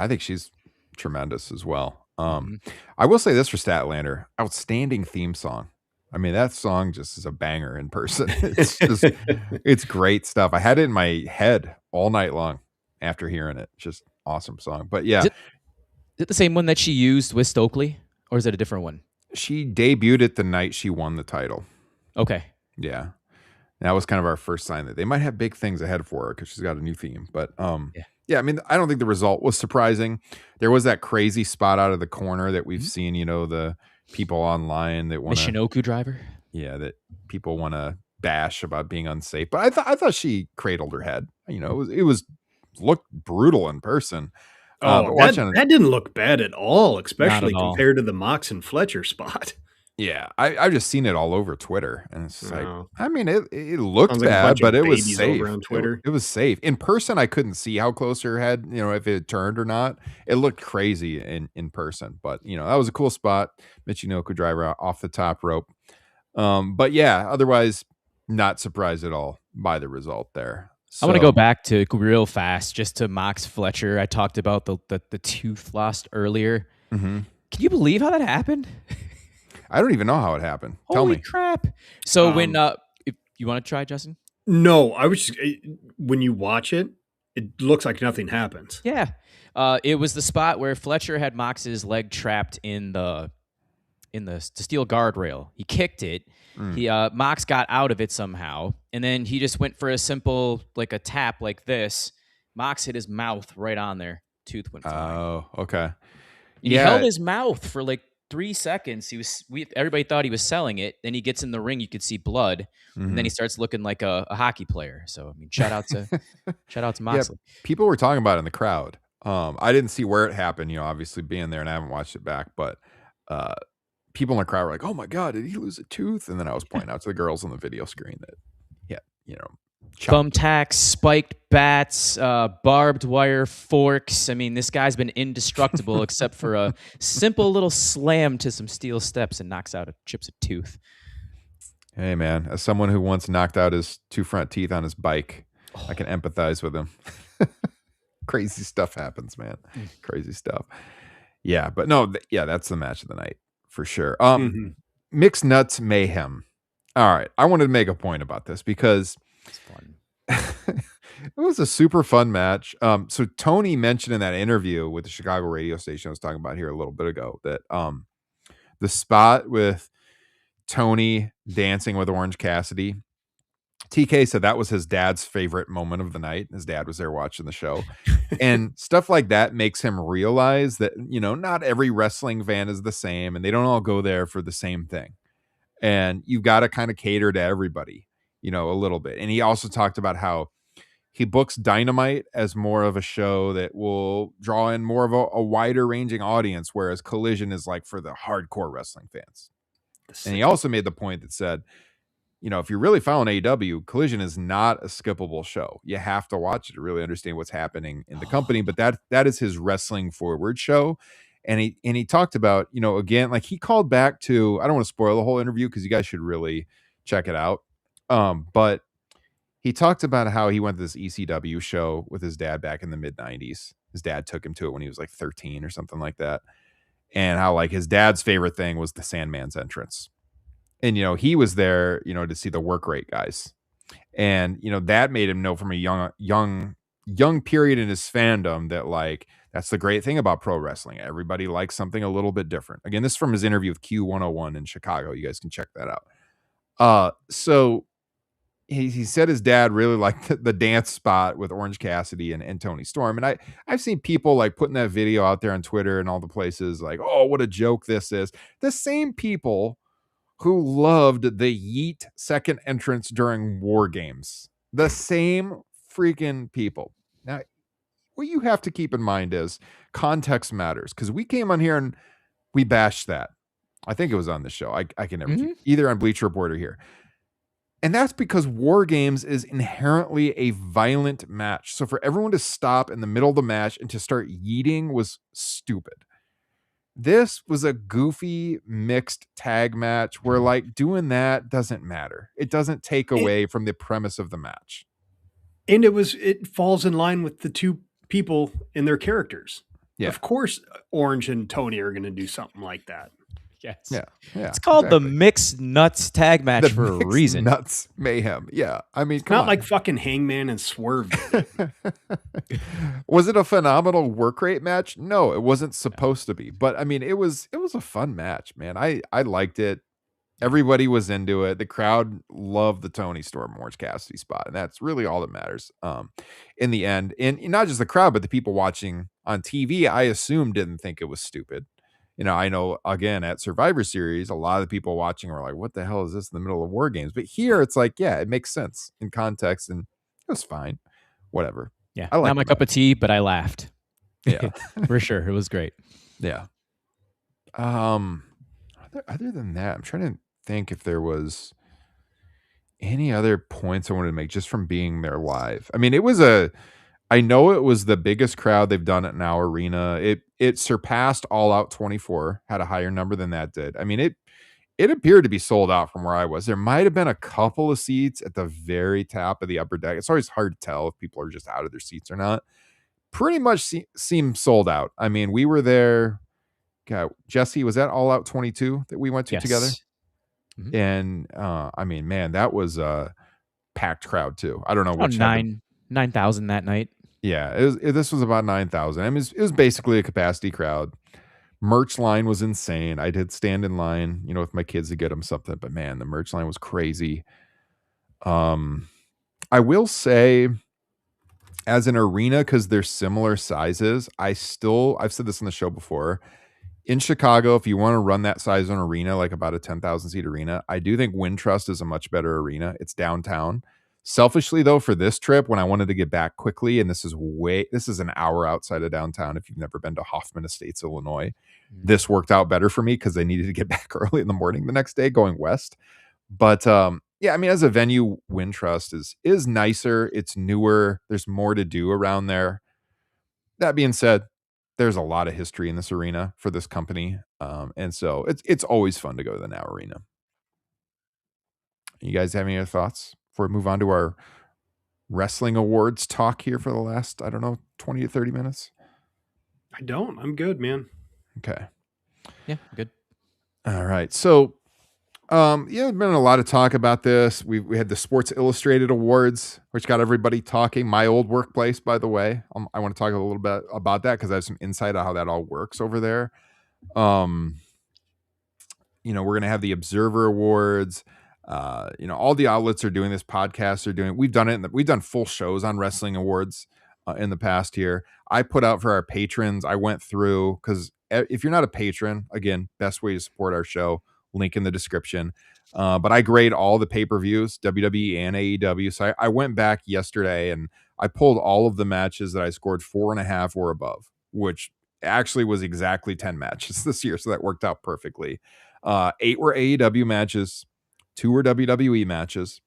think she's tremendous as well. I will say this for Statlander, outstanding theme song. I mean, that song just is a banger in person. It's great stuff. I had it in my head all night long after hearing it. Just awesome song. But yeah. Is it the same one that she used with Stokely, or is it a different one? She debuted it the night she won the title. Okay. Yeah. That was kind of our first sign that they might have big things ahead for her because she's got a new theme. But yeah, I mean, I don't think the result was surprising. There was that crazy spot out of the corner that we've seen, the people online that want to Michinoku driver. Yeah, that people want to bash about being unsafe. But I thought she cradled her head. It was looked brutal in person. That didn't look bad at all, especially compared to the Mox and Fletcher spot. Yeah, I've just seen it all over Twitter, and it's just like, No. I mean, it looked Sounds like a bad, bunch of but it was babies safe. over on Twitter. It was safe. In person, I couldn't see how close her head, if it had turned or not. It looked crazy in person, but that was a cool spot. Michinoku driver off the top rope. But yeah, otherwise, not surprised at all by the result there. I want to go So, back to real fast, just to Mox Fletcher. I talked about the tooth lost earlier. mhm. Can you believe how that happened? I don't even know how it happened. Tell Holy me. crap! So when if you want to try, Justin? No, I was just, when you watch it, it looks like nothing happens. Yeah, it was the spot where Fletcher had Mox's leg trapped in the steel guardrail. He kicked it. He Mox got out of it somehow, and then he just went for a simple like a tap like this. Mox hit his mouth right on there. Tooth went flying. Oh, okay. And he held his mouth for like 3 seconds. Everybody thought he was selling it. Then he gets in the ring. You could see blood, and then he starts looking like a hockey player. So I mean, shout out to Moxley. People were talking about it in the crowd. I didn't see where it happened, obviously being there, and I haven't watched it back, but people in the crowd were like, "Oh my god, did he lose a tooth?" And then I was pointing out to the girls on the video screen that, Thumbtacks, spiked bats, barbed wire forks. I mean, this guy's been indestructible except for a simple little slam to some steel steps and chips a tooth. Hey man, as someone who once knocked out his 2 front teeth on his bike, I can empathize with him. Crazy stuff happens, man. Crazy stuff. Yeah, but no, that's the match of the night for sure. Mixed Nuts Mayhem. All right, I wanted to make a point about this because It's fun. it was a super fun match. So Tony mentioned in that interview with the Chicago radio station I was talking about here a little bit ago that the spot with Tony dancing with Orange Cassidy, TK said that was his dad's favorite moment of the night. His dad was there watching the show. And stuff like that makes him realize that, not every wrestling fan is the same and they don't all go there for the same thing. And you've got to kind of cater to everybody, a little bit. And he also talked about how he books Dynamite as more of a show that will draw in more of a wider ranging audience, whereas Collision is like for the hardcore wrestling fans. And he also made the point that said, if you're really following AEW, Collision is not a skippable show. You have to watch it to really understand what's happening in the company. But that is his wrestling forward show. And he talked about, again, like he called back to, I don't want to spoil the whole interview because you guys should really check it out. But he talked about how he went to this ECW show with his dad back in the mid 90s. His dad took him to it when he was like 13 or something like that. And how like his dad's favorite thing was the Sandman's entrance. And, he was there, to see the work rate guys. And, that made him know from a young period in his fandom that like, that's the great thing about pro wrestling. Everybody likes something a little bit different. Again, this is from his interview with Q101 in Chicago. You guys can check that out. So he said his dad really liked the dance spot with Orange Cassidy and Tony Storm. And I've seen people like putting that video out there on Twitter and all the places like, oh, what a joke this is. The same people who loved the Yeet second entrance during War Games. The same freaking people. Now, what you have to keep in mind is context matters, because we came on here and we bashed that. I think it was on the show. I can never keep, either on Bleacher Report or here. And that's because War Games is inherently a violent match. So for everyone to stop in the middle of the match and to start yeeting was stupid. This was a goofy mixed tag match where like doing that doesn't matter. It doesn't take away from the premise of the match. And it falls in line with the two people and their characters. Yeah. Of course, Orange and Tony are going to do something like that. Yes. Yeah. It's called the Mixed Nuts Tag Match the for a reason. Nuts Mayhem. Yeah. I mean, It's not like fucking Hangman and Swerve. Was it a phenomenal work rate match? No, it wasn't supposed to be. But I mean, it was a fun match, man. I liked it. Everybody was into it. The crowd loved the Tony Storm Orange Cassidy spot. And that's really all that matters in the end. And not just the crowd, but the people watching on TV, I assume didn't think it was stupid. I know, again, at Survivor Series, a lot of the people watching were like, what the hell is this in the middle of War Games? But here it's like, yeah, it makes sense in context and it was fine. Whatever. Yeah. Not my cup of tea, but I laughed. Yeah. For sure. It was great. Yeah. I Other than that, I'm trying to think if there was any other points I wanted to make just from being there live. I mean, I know it was the biggest crowd they've done at Now Arena. It surpassed All Out 24, had a higher number than that did. I mean, it appeared to be sold out from where I was. There might have been a couple of seats at the very top of the upper deck. It's always hard to tell if people are just out of their seats or not. Pretty much seemed sold out. I mean, we were there. God, Jesse, was that All Out 22 that we went to together? Mhm. And I mean, man, that was a packed crowd too. I don't know About which 9,000 that night. Yeah, this was about 9,000. I mean, it was basically a capacity crowd. Merch line was insane. I did stand in line, with my kids to get them something, but man, the merch line was crazy. I will say, as an arena, because they're similar sizes, I've said this on the show before. In Chicago, if you want to run that size of an arena, like about a 10,000 seat arena, I do think Wintrust is a much better arena. It's downtown. Selfishly, though, for this trip, when I wanted to get back quickly, and this is an hour outside of downtown. If you've never been to Hoffman Estates, Illinois, this worked out better for me because I needed to get back early in the morning the next day going west. But yeah, I mean, as a venue, Wintrust is nicer. It's newer. There's more to do around there. That being said, there's a lot of history in this arena for this company. And so it's always fun to go to the Now Arena. You guys have any other thoughts before we move on to our wrestling awards talk here for the last, 20 to 30 minutes? I don't. I'm good, man. Okay. Yeah, good. All right. So, there's been a lot of talk about this. We had the Sports Illustrated Awards, which got everybody talking. My old workplace, by the way. I want to talk a little bit about that because I have some insight on how that all works over there. We're going to have the Observer Awards. All the outlets are doing this. Podcasts are doing it. We've done it. We've done full shows on wrestling awards in the past year. I put out for our patrons. I went through, because if you're not a patron, again, best way to support our show, link in the description. But I grade all the pay-per-views, WWE and AEW. So I went back yesterday and I pulled all of the matches that I scored 4.5 or above, which actually was exactly 10 matches this year. So that worked out perfectly. 8 were AEW matches, 2 were WWE matches.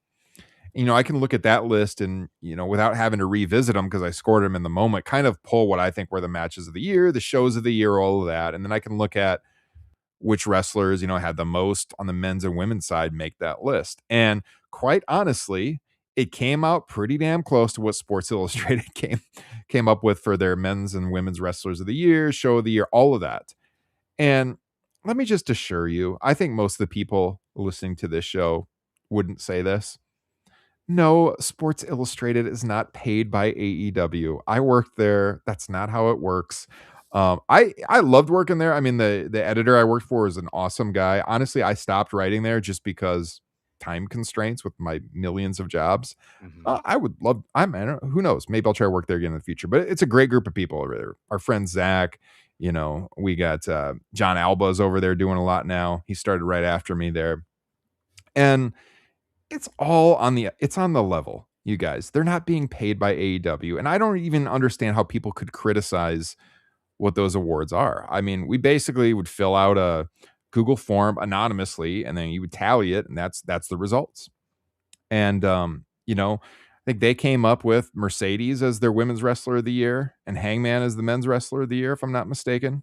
I can look at that list and, without having to revisit them because I scored them in the moment, kind of pull what I think were the matches of the year, the shows of the year, all of that. And then I can look at which wrestlers, had the most on the men's and women's side make that list. And quite honestly, it came out pretty damn close to what Sports Illustrated came up with for their men's and women's wrestlers of the year, show of the year, all of that. And let me just assure you, I think most of the people listening to this show wouldn't say this. No, Sports Illustrated is not paid by AEW. I worked there. That's not how it works. I loved working there. I mean, the editor I worked for is an awesome guy. Honestly, I stopped writing there just because time constraints with my millions of jobs. I would love. Who knows? Maybe I'll try to work there again in the future. But it's a great group of people over there. Our friend Zach. We got John Alba's over there doing a lot now. He started right after me there, and it's all on the level, you guys. They're not being paid by AEW, and I don't even understand how people could criticize what those awards are. I mean, we basically would fill out a Google form anonymously, and then you would tally it, and that's the results. And I think they came up with Mercedes as their women's wrestler of the year and Hangman as the men's wrestler of the year, if I'm not mistaken.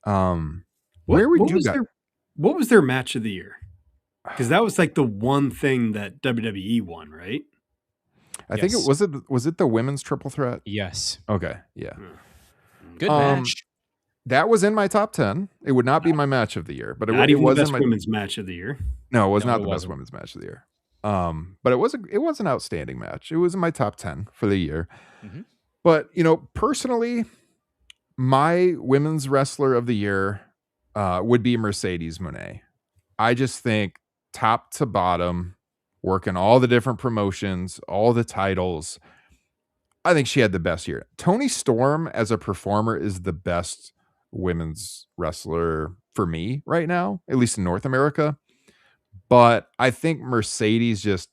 What was their match of the year? Because that was like the one thing that WWE won, right? I think it was it the women's triple threat? Yes. Okay. Yeah. Good match. That was in my top 10. It would not be my match of the year, but it was the best women's match of the year. No, it was not the best women's match of the year. But it was an outstanding match. It was in my top 10 for the year. Mm-hmm. But personally, my women's wrestler of the year would be Mercedes Moné. I just think top to bottom, working all the different promotions, all the titles, I think she had the best year. Toni Storm as a performer is the best women's wrestler for me right now, at least in North America. But I think Mercedes just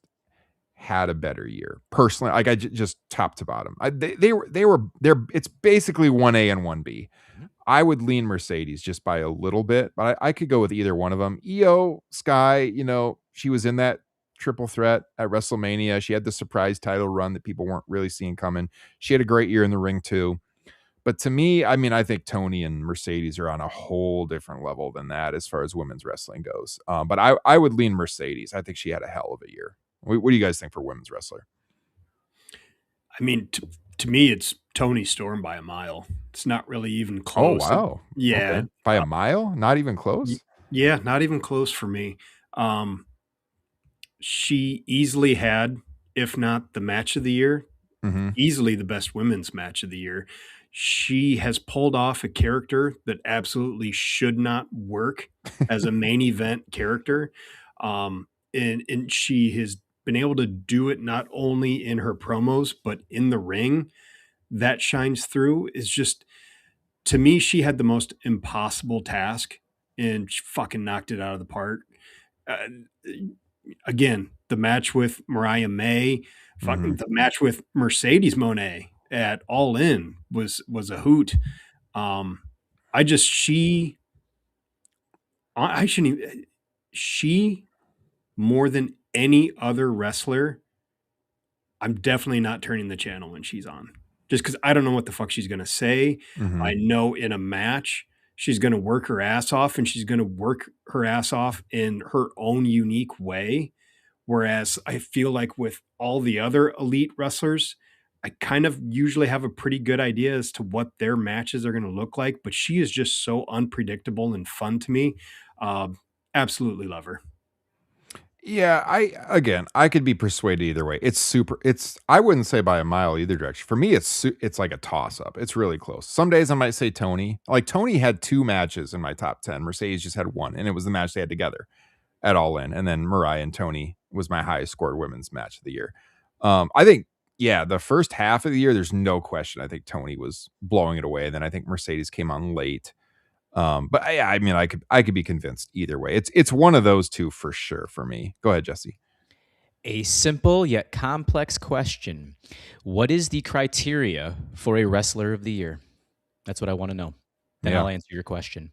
had a better year personally. Like just top to bottom. It's basically 1A and 1B. I would lean Mercedes just by a little bit, but I could go with either one of them. Io Sky, she was in that triple threat at WrestleMania. She had the surprise title run that people weren't really seeing coming. She had a great year in the ring too. But to me, I mean, I think Tony and Mercedes are on a whole different level than that as far as women's wrestling goes. But I would lean Mercedes. I think she had a hell of a year. What do you guys think for women's wrestler? I mean, to me, it's Tony Storm by a mile. It's not really even close. Oh, wow. Yeah. Okay. By a mile? Not even close? Yeah, not even close for me. She easily had, if not the match of the year, easily the best women's match of the year. She has pulled off a character that absolutely should not work as a main event character. And she has been able to do it not only in her promos, but in the ring. That shines through. Is just, to me, she had the most impossible task and she fucking knocked it out of the park. Again, the match with Mariah May, the match with Mercedes Moné at All In was a hoot. She more than any other wrestler, I'm definitely not turning the channel when she's on. Just because I don't know what the fuck she's going to say. I know in a match, she's going to work her ass off, and she's going to work her ass off in her own unique way. Whereas I feel like with all the other elite wrestlers, I kind of usually have a pretty good idea as to what their matches are going to look like. But she is just so unpredictable and fun to me. Absolutely love her. Yeah, I could be persuaded either way. I wouldn't say by a mile either direction. For me, it's like a toss up. It's really close. Some days I might say Tony. Like Tony had 2 matches in my top 10. Mercedes just had 1, and it was the match they had together at All In. And then Mariah and Tony was my highest scored women's match of the year. I think, the first half of the year, there's no question. I think Tony was blowing it away. Then I think Mercedes came on late. But I mean, I could be convinced either way. It's one of those two for sure for me. Go ahead, Jesse. A simple yet complex question. What is the criteria for a wrestler of the year? That's what I want to know. Then I'll answer your question.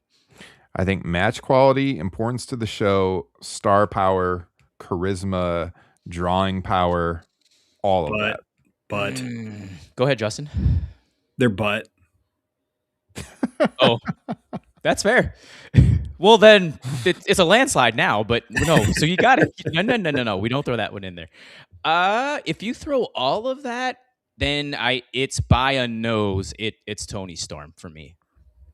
I think match quality, importance to the show, star power, charisma, drawing power, all of that. But go ahead, Justin. Their butt. Oh, that's fair. Well, then it's a landslide now, but no. So you got it. No. We don't throw that one in there. If you throw all of that, then it's by a nose. It's Tony Storm for me,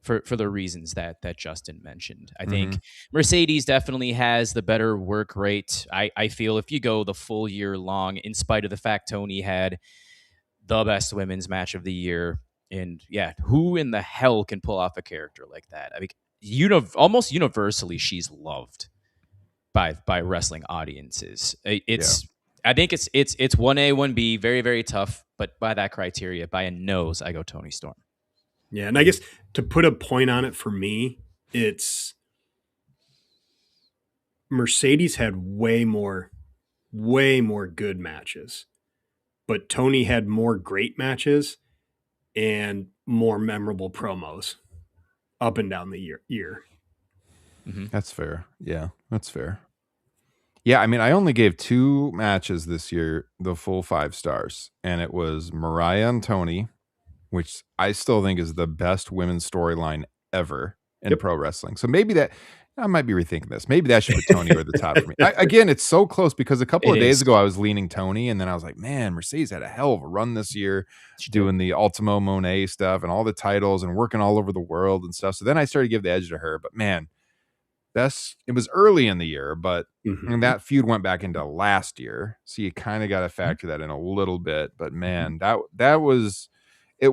for the reasons that Justin mentioned. I think Mercedes definitely has the better work rate. I feel if you go the full year long, in spite of the fact Tony had the best women's match of the year. And who in the hell can pull off a character like that? I mean, almost universally, she's loved by wrestling audiences. I think it's 1A, 1B, very, very tough. But by that criteria, by a nose, I go Tony Storm. Yeah, and I guess to put a point on it for me, it's Mercedes had way more good matches, but Tony had more great matches and more memorable promos up and down the year. That's fair. Yeah, that's fair. Yeah, I mean, I only gave 2 matches this year the full 5 stars, and it was Mariah and Tony, which I still think is the best women's storyline ever in pro wrestling. So maybe that, I might be rethinking this. Maybe that should put Tony over the top for me. Again, it's so close because a couple of days ago I was leaning Tony, and then I was like, man, Mercedes had a hell of a run this year doing the Ultimo Monet stuff and all the titles and working all over the world and stuff. So then I started to give the edge to her. But man, it was early in the year, but and that feud went back into last year. So you kind of got to factor that in a little bit. But man, that was it.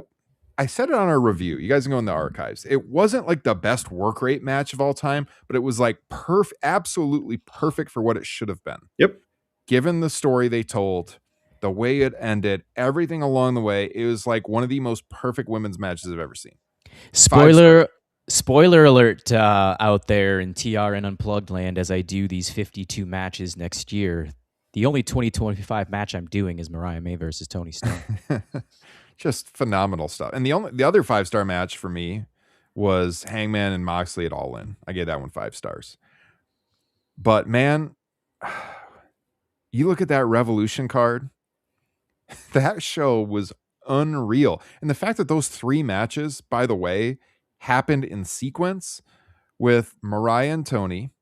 I said it on our review. You guys can go in the archives. It wasn't like the best work rate match of all time, but it was like absolutely perfect for what it should have been. Yep. Given the story they told, the way it ended, everything along the way, it was like one of the most perfect women's matches I've ever seen. Spoiler alert out there in TRN Unplugged land as I do these 52 matches next year. The only 2025 match I'm doing is Mariah May versus Tony Storm. Just phenomenal stuff. And the other 5-star match for me was Hangman and Moxley at All In. I gave that one 5 stars. But man, you look at that Revolution card, that show was unreal. And the fact that those 3 matches, by the way, happened in sequence with Mariah and Tony,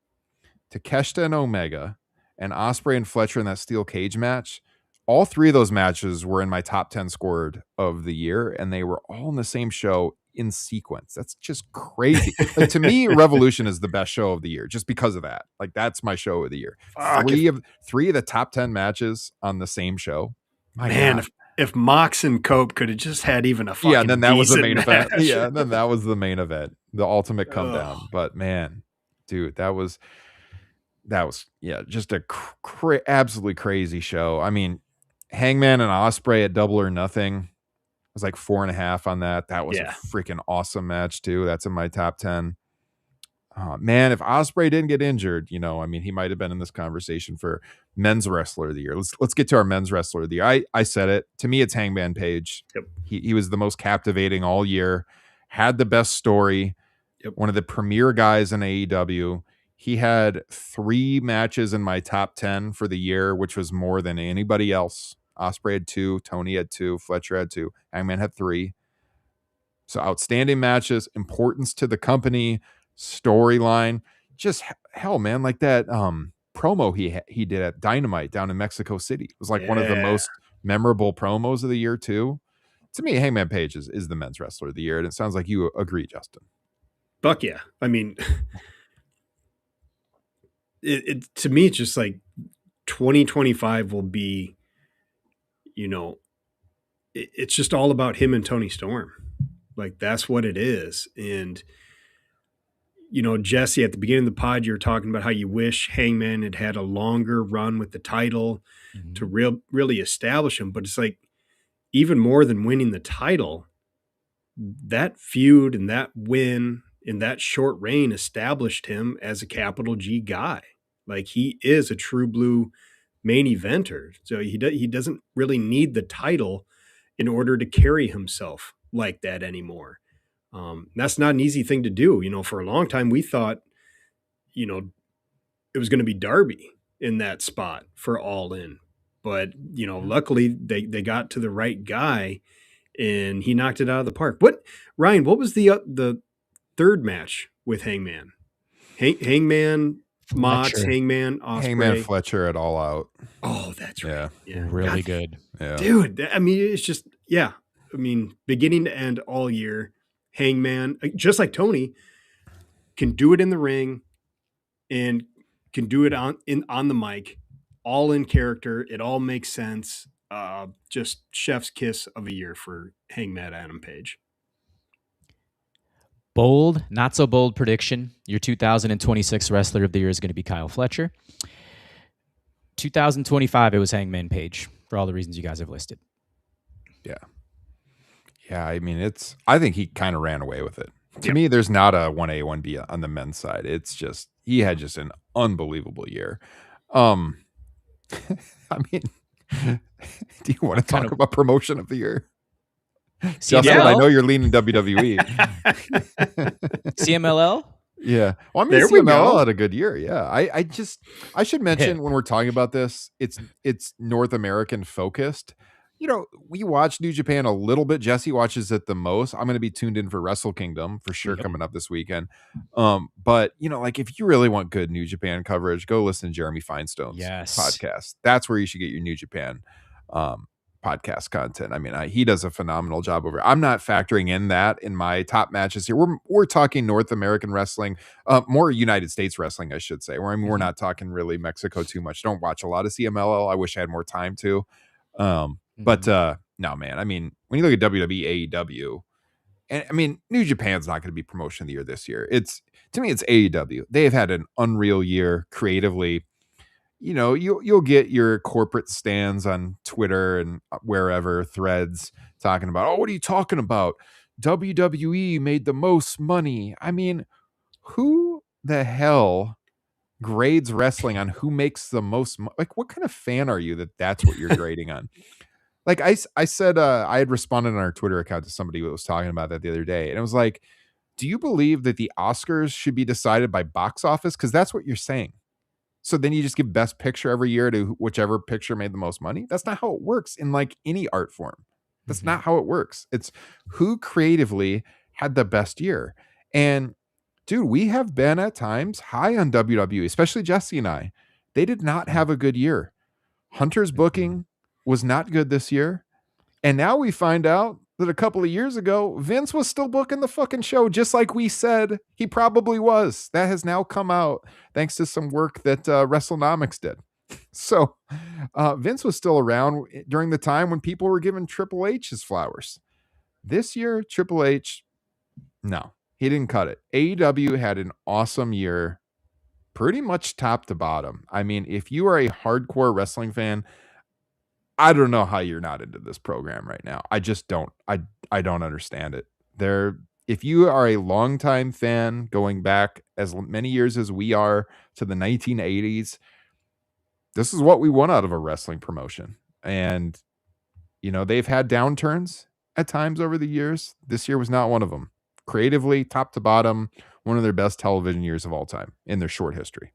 Takeshita and Omega, and Ospreay and Fletcher in that steel cage match. All 3 of those matches were in my top 10 scored of the year, and they were all in the same show in sequence. That's just crazy. Like, to me, Revolution is the best show of the year just because of that. Like, that's my show of the year. Fuck, 3 of the top 10 matches on the same show. My man, God. if Mox and Cope could have just had even a fucking Yeah, and then that was the main decent event. match. Yeah, and then that was the main event, the ultimate come Ugh. down. But man, dude, that was just a absolutely crazy show. I mean, Hangman and Ospreay at Double or Nothing was like 4.5 on that. That was a freaking awesome match too. That's in my top 10. Man, if Ospreay didn't get injured, I mean, he might have been in this conversation for men's wrestler of the year. Let's get to our men's wrestler of the year. I said it. To me, it's Hangman Page. Yep. He was the most captivating all year, had the best story, one of the premier guys in AEW. He had 3 matches in my top 10 for the year, which was more than anybody else. Ospreay had 2, Tony had 2, Fletcher had 2, Hangman had 3. So outstanding matches, importance to the company, storyline, just hell, man, like that promo he did at Dynamite down in Mexico City was like one of the most memorable promos of the year too. To me, Hangman Page is the men's wrestler of the year, and it sounds like you agree, Justin. Fuck yeah. I mean, it to me, it's just like 2025 will be, it's just all about him and Tony Storm. Like, that's what it is. And, Jesse, at the beginning of the pod, you're talking about how you wish Hangman had had a longer run with the title to really establish him. But it's like, even more than winning the title, that feud and that win in that short reign established him as a capital G guy. Like, he is a true blue main eventer. So he doesn't really need the title in order to carry himself like that anymore. That's not an easy thing to do. For a long time, we thought, it was going to be Darby in that spot for All In. But, luckily they got to the right guy and he knocked it out of the park. Ryan, what was the third match with Hangman? Hangman, Mox, Hangman, Ospreay. Hangman Fletcher at All Out. Oh, that's right. Yeah. Really good. Yeah. Dude, I mean, it's just, beginning to end all year, Hangman, just like Tony, can do it in the ring and can do it on the mic, all in character. It all makes sense. Just chef's kiss of a year for Hangman Adam Page. Bold, not so bold prediction. Your 2026 Wrestler of the Year is going to be Kyle Fletcher. 2025, it was Hangman Page for all the reasons you guys have listed. Yeah. Yeah, I mean, I think he kind of ran away with it. To me, there's not a 1A, 1B on the men's side. It's just, he had just an unbelievable year. I mean, do you want to talk about promotion of the year? Justin, I know you're leaning WWE. CMLL? Yeah. Well, I mean, CMLL had a good year. Yeah. I should mention when we're talking about this, it's North American focused. We watch New Japan a little bit. Jesse watches it the most. I'm going to be tuned in for Wrestle Kingdom for sure coming up this weekend. But like, if you really want good New Japan coverage, go listen to Jeremy Feinstein's podcast. That's where you should get your New Japan podcast content. I mean, he does a phenomenal job over. I'm not factoring in that in my top matches here. We're talking North American wrestling, more United States wrestling, I should say. We're not talking really Mexico too much. Don't watch a lot of CMLL. I wish I had more time to. But no, man. I mean, when you look at WWE, AEW, and I mean, New Japan's not going to be promotion of the year this year. To me, it's AEW. They have had an unreal year creatively. You'll get your corporate stands on Twitter and wherever threads talking about, oh, what are you talking about? WWE made the most money. I mean, who the hell grades wrestling on who makes the most money? Like, what kind of fan are you that's what you're grading on? Like I said, I had responded on our Twitter account to somebody who was talking about that the other day. And it was like, do you believe that the Oscars should be decided by box office? Because that's what you're saying. So then you just give best picture every year to whichever picture made the most money. That's not how it works in like any art form. That's not how it works. It's who creatively had the best year. And dude, we have been at times high on WWE, especially Jesse and I. They did not have a good year. Hunter's booking was not good this year. And now we find out that a couple of years ago, Vince was still booking the fucking show, just like we said he probably was. That has now come out thanks to some work that WrestleNomics did. So Vince was still around during the time when people were giving Triple H his flowers. This year, Triple H, no, he didn't cut it. AEW had an awesome year, pretty much top to bottom. I mean, if you are a hardcore wrestling fan, I don't know how you're not into this program right now. I just don't. I don't understand it. If you are a longtime fan going back as many years as we are to the 1980s, this is what we want out of a wrestling promotion. And, you know, they've had downturns at times over the years. This year was not one of them. Creatively, top to bottom, one of their best television years of all time in their short history.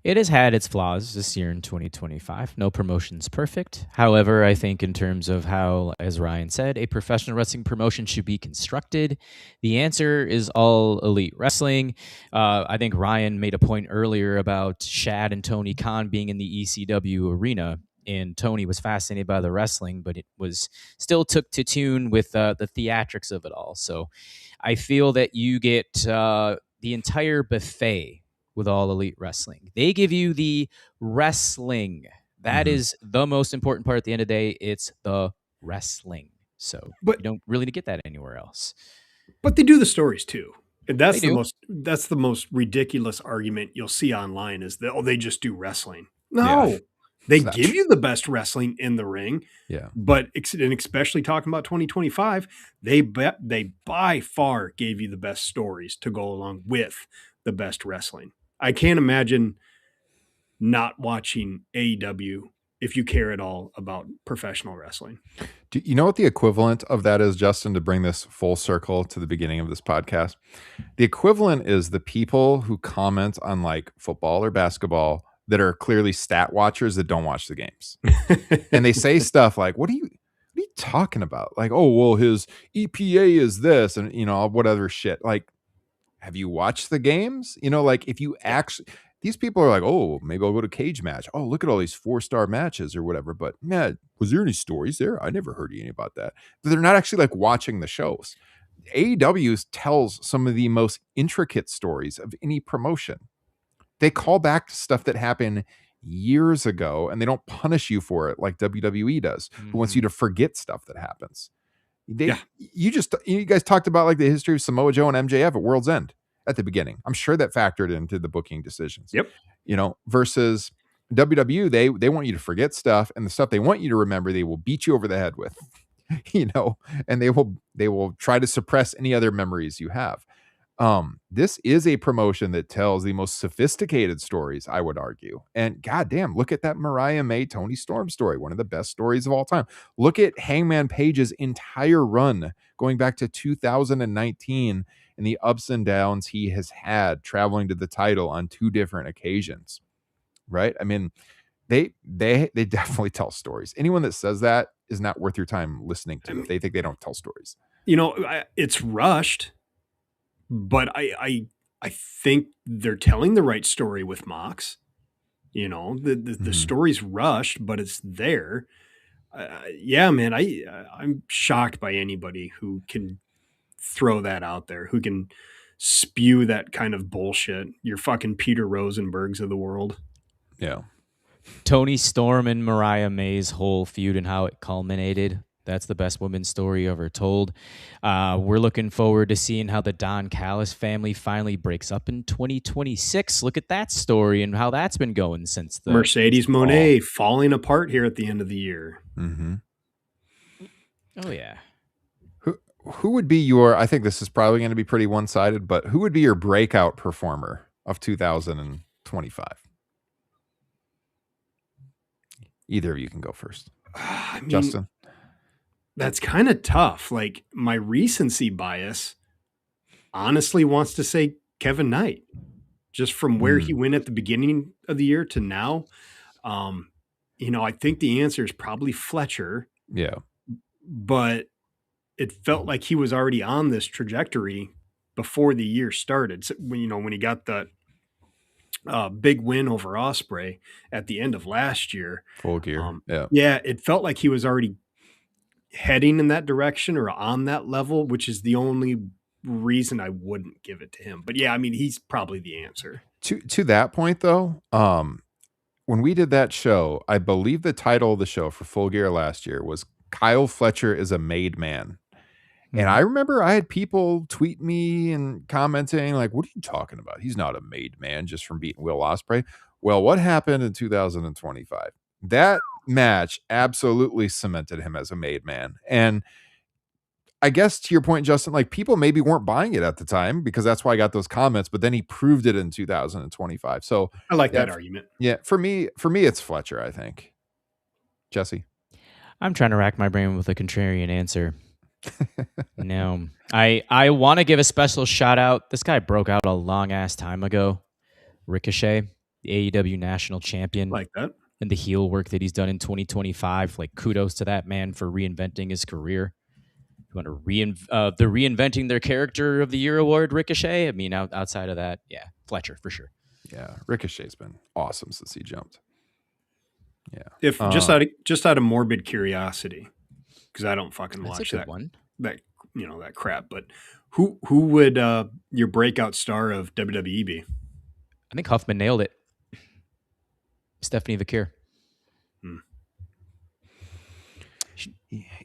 It has had its flaws this year in 2025. No promotion's perfect. However, I think in terms of how, as Ryan said, a professional wrestling promotion should be constructed, the answer is all elite wrestling. I think Ryan made a point earlier about Shad and Tony Khan being in the ECW arena, and Tony was fascinated by the wrestling, but it was still took to tune with the theatrics of it all. So I feel that you get the entire buffet with All Elite Wrestling. They give you the wrestling. That is the most important part at the end of the day. It's the wrestling. So you don't really get that anywhere else. But they do the stories too. And that's They that's the most ridiculous argument you'll see online is that, they just do wrestling. No. They give you the best wrestling in the ring. Yeah. But and especially talking about 2025, they by far gave you the best stories to go along with the best wrestling. I can't imagine not watching AEW if you care at all about professional wrestling. Do you know what the equivalent of that is, Justin, to bring this full circle to the beginning of this podcast? The equivalent is the people who comment on like football or basketball that are clearly stat watchers that don't watch the games. And they say stuff like, what are you talking about? Like, oh, well, his EPA is this and, you know, what other shit. Like, have you watched the games? You know, like if you actually, these people are like, oh, maybe I'll go to Cage Match. Oh, look at all these 4-star matches or whatever. But man, was there any stories there? I never heard any about that. They're not actually like watching the shows. AEW tells some of the most intricate stories of any promotion. They call back to stuff that happened years ago and they don't punish you for it like WWE does, who wants you to forget stuff that happens. You guys talked about like the history of Samoa Joe and MJF at World's End at the beginning. I'm sure that factored into the booking decisions. Yep. You know, versus WWE, they want you to forget stuff, and the stuff they want you to remember, they will beat you over the head with. You know, and they will try to suppress any other memories you have. This is a promotion that tells the most sophisticated stories, I would argue. And goddamn, look at that Mariah May, Tony Storm story, one of the best stories of all time. Look at Hangman Page's entire run going back to 2019 and the ups and downs he has had traveling to the title on 2 different occasions. Right? I mean, they definitely tell stories. Anyone that says that is not worth your time listening to if they think they don't tell stories. You know, it's rushed. But I think they're telling the right story with Mox. You know, the story's rushed, but it's there. Yeah, man, I'm shocked by anybody who can throw that out there, who can spew that kind of bullshit. You're fucking Peter Rosenbergs of the world. Yeah. Tony Storm and Mariah May's whole feud and how it culminated. That's the best women's story ever told. We're looking forward to seeing how the Don Callis family finally breaks up in 2026. Look at that story and how that's been going since the Mercedes Moné falling apart here at the end of the year. Mm-hmm. Oh yeah. Who would be your? I think this is probably going to be pretty one-sided, but who would be your breakout performer of 2025? Either of you can go first. Justin. That's kind of tough. Like my recency bias honestly wants to say Kevin Knight, just from where he went at the beginning of the year to now. I think the answer is probably Fletcher. Yeah. But it felt like he was already on this trajectory before the year started. So when he got the big win over Osprey at the end of last year, Full Gear. It felt like he was already heading in that direction or on that level, which is the only reason I wouldn't give it to him. But yeah, I mean, he's probably the answer. To that point though, when we did that show, I believe the title of the show for Full Gear last year was Kyle Fletcher is a made man. And I remember I had people tweet me and commenting like, what are you talking about? He's not a made man just from beating Will Ospreay. Well, what happened in 2025? That match absolutely cemented him as a made man. And I guess to your point, Justin, like people maybe weren't buying it at the time because that's why I got those comments, but then he proved it in 2025. So I like that argument. Yeah. For me, it's Fletcher, I think. Jesse. I'm trying to rack my brain with a contrarian answer. No, I want to give a special shout out. This guy broke out a long ass time ago. Ricochet, the AEW national champion. Like that. And the heel work that he's done in 2025. Like kudos to that man for reinventing his career. You want to the reinventing their character of the year award, Ricochet? I mean, outside of that, yeah, Fletcher for sure. Yeah, Ricochet's been awesome since he jumped. Yeah. If just out of morbid curiosity, because I don't fucking watch that one. That crap. But who would your breakout star of WWE be? I think Huffman nailed it. Stephanie Vakir.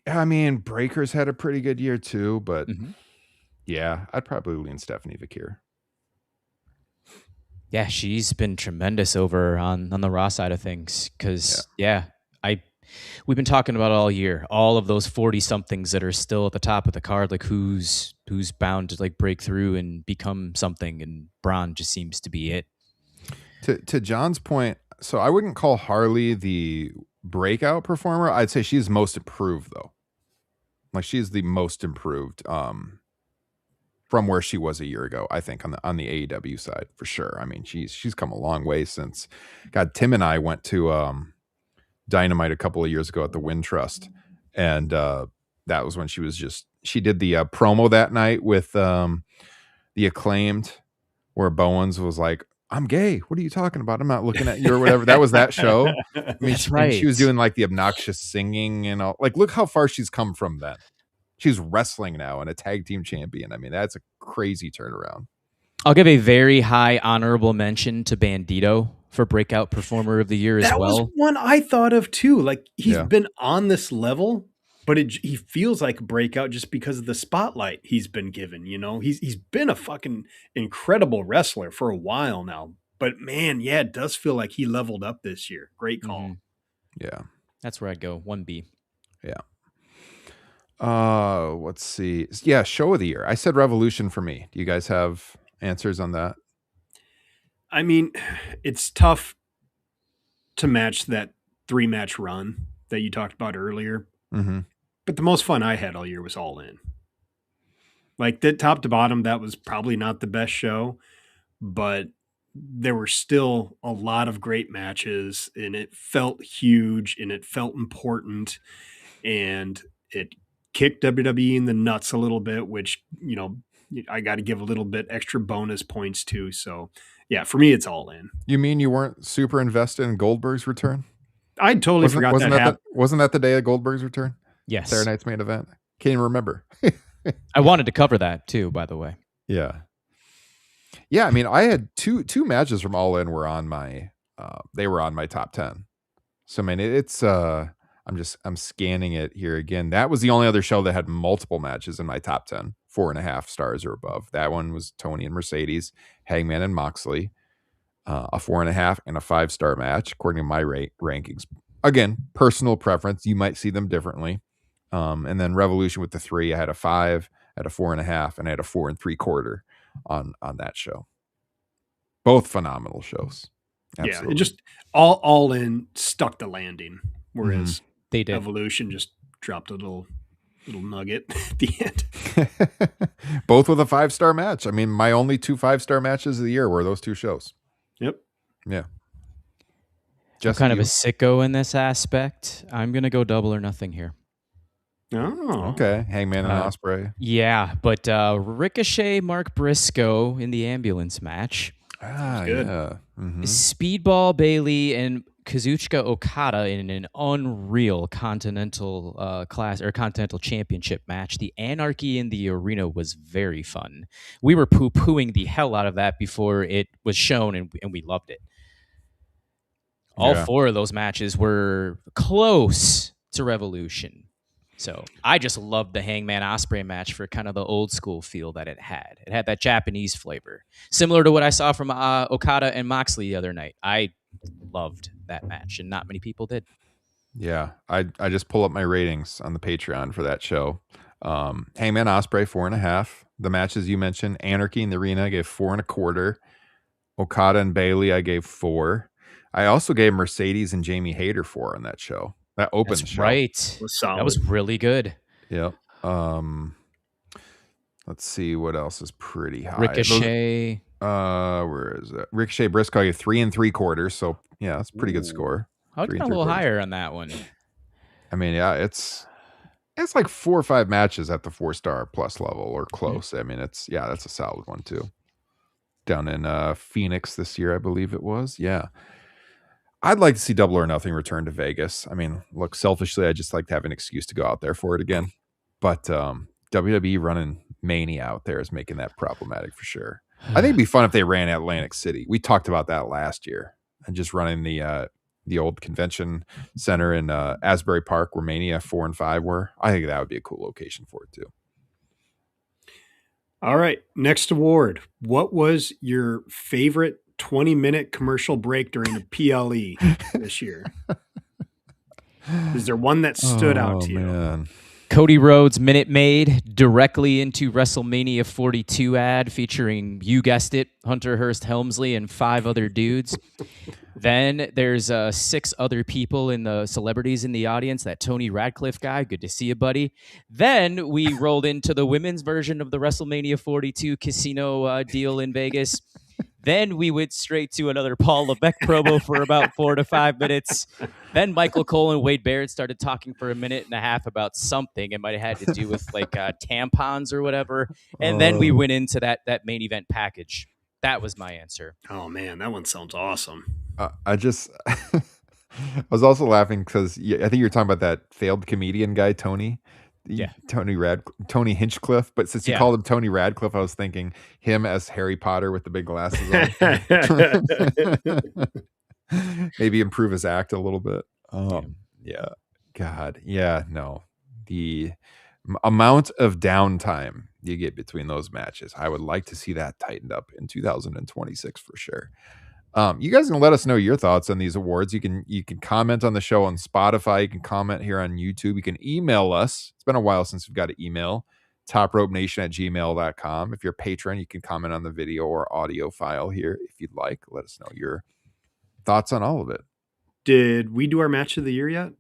I mean, Breaker's had a pretty good year too, but yeah, I'd probably lean Stephanie Vakir. Yeah, she's been tremendous over on the Raw side of things because we've been talking about it all year. All of those 40-somethings that are still at the top of the card, like who's bound to like break through and become something, and Braun just seems to be it. To John's point, so I wouldn't call Harley the breakout performer. I'd say she's most improved though. Like she's the most improved from where she was a year ago, I think on the AEW side for sure. I mean, she's come a long way since Tim and I went to Dynamite a couple of years ago at the Wynn Trust, and that was when she did the promo that night with the Acclaimed, where Bowens was like, I'm gay. What are you talking about? I'm not looking at you or whatever. That was that show. I mean, That's right. She was doing like the obnoxious singing and all. Like, look how far she's come from then. She's wrestling now and a tag team champion. I mean, that's a crazy turnaround. I'll give a very high honorable mention to Bandito for breakout performer of the year as well. That was one I thought of too. Like he's been on this level, but he feels like breakout just because of the spotlight he's been given. He's been a fucking incredible wrestler for a while now. But man, yeah, it does feel like he leveled up this year. Great call. Mm-hmm. Yeah, that's where I'd go. 1B. Yeah. Let's see. Yeah, show of the year. I said Revolution for me. Do you guys have answers on that? I mean, it's tough to match that 3-match run that you talked about earlier. Mm-hmm. But the most fun I had all year was All In. Like that top to bottom, that was probably not the best show, but there were still a lot of great matches, and it felt huge and it felt important, and it kicked WWE in the nuts a little bit, which, I got to give a little bit extra bonus points to. So yeah, for me, it's All In. You mean you weren't super invested in Goldberg's return? I totally forgot that happened. Wasn't that the day of Goldberg's return? Yes. Saturday night's main event. Can't even remember. I wanted to cover that too, by the way. Yeah. Yeah. I mean, I had two matches from All In were on my, they were on my top 10. So, I mean, it's, I'm scanning it here again. That was the only other show that had multiple matches in my top 10, 4.5 stars or above. That one was Tony and Mercedes, Hangman and Moxley, a 4.5 and a 5-star match, according to my rankings. Again, personal preference. You might see them differently. And then Revolution with the 3, I had a 5, I had a 4.5, and I had a 4 3/4 on that show. Both phenomenal shows. Absolutely. Yeah, it just all in stuck the landing, whereas they did. Evolution just dropped a little nugget at the end. Both with a 5-star match. I mean, my only 2 5-star matches of the year were those 2 shows. Yep. Yeah. I'm Jesse, kind of a you? sicko in this aspect. I'm going to go Double or Nothing here. Oh. Okay. Hangman and Ospreay. Yeah, but Ricochet, Mark Briscoe in the ambulance match. Good. Yeah. Mhm. Speedball Bailey and Kazuchika Okada in an unreal Continental class or Continental Championship match. The Anarchy in the Arena was very fun. We were poo-pooing the hell out of that before it was shown, and we loved it. All Yeah. 4 of those matches were close to Revolution. So I just loved the Hangman Ospreay match for kind of the old school feel that it had. It had that Japanese flavor, similar to what I saw from Okada and Moxley the other night. I loved that match, and not many people did. Yeah. I just pull up my ratings on the Patreon for that show. Hangman Ospreay 4.5. The matches you mentioned, Anarchy in the Arena, I gave 4.25. Okada and Bailey, I gave 4. I also gave Mercedes and Jamie Hayter 4 on that show. That opened the show. Right. Was solid. That was really good. Yep. Let's see what else is pretty high. Ricochet. Where is it? Ricochet Briscoe, I gave 3 3/4. So yeah, that's a pretty good score. I'd 3 go a little 3/4. higher on that one. I mean, yeah, it's like 4 or 5 matches at the 4-star plus level or close. I mean, that's a solid one too. Down in Phoenix this year, I believe it was. Yeah. I'd like to see Double or Nothing return to Vegas. I mean, look, selfishly, I just like to have an excuse to go out there for it again. But WWE running Mania out there is making that problematic for sure. I think it'd be fun if they ran Atlantic City. We talked about that last year, and just running the old convention center in Asbury Park, where Mania 4 and 5 were. I think that would be a cool location for it too. All right. Next award. What was your favorite 20-minute commercial break during the PLE this year? Is there one that stood out to you? Man. Cody Rhodes Minute Maid directly into WrestleMania 42 ad featuring, you guessed it, Hunter Hearst Helmsley and 5 other dudes. Then there's 6 other people in the celebrities in the audience. That Tony Radcliffe guy, good to see you, buddy. Then we rolled into the women's version of the WrestleMania 42 casino deal in Vegas. Then we went straight to another Paul Levesque promo for about 4 to 5 minutes. Then Michael Cole and Wade Barrett started talking for a minute and a half about something. It might have had to do with like tampons or whatever. And then we went into that main event package. That was my answer. Oh, man, that one sounds awesome. I just I was also laughing because I think you're talking about that failed comedian guy, Tony. Yeah. Tony Hinchcliffe. But since you called him Tony Radcliffe, I was thinking him as Harry Potter with the big glasses on. Maybe improve his act a little bit. Yeah. God. Yeah. No. The amount of downtime you get between those matches, I would like to see that tightened up in 2026 for sure. You guys can let us know your thoughts on these awards. You can comment on the show on Spotify. You can comment here on YouTube. You can email us. It's been a while since we've got an email. topropenation@gmail.com. If you're a patron, you can comment on the video or audio file here if you'd like. Let us know your thoughts on all of it. Did we do our match of the year yet?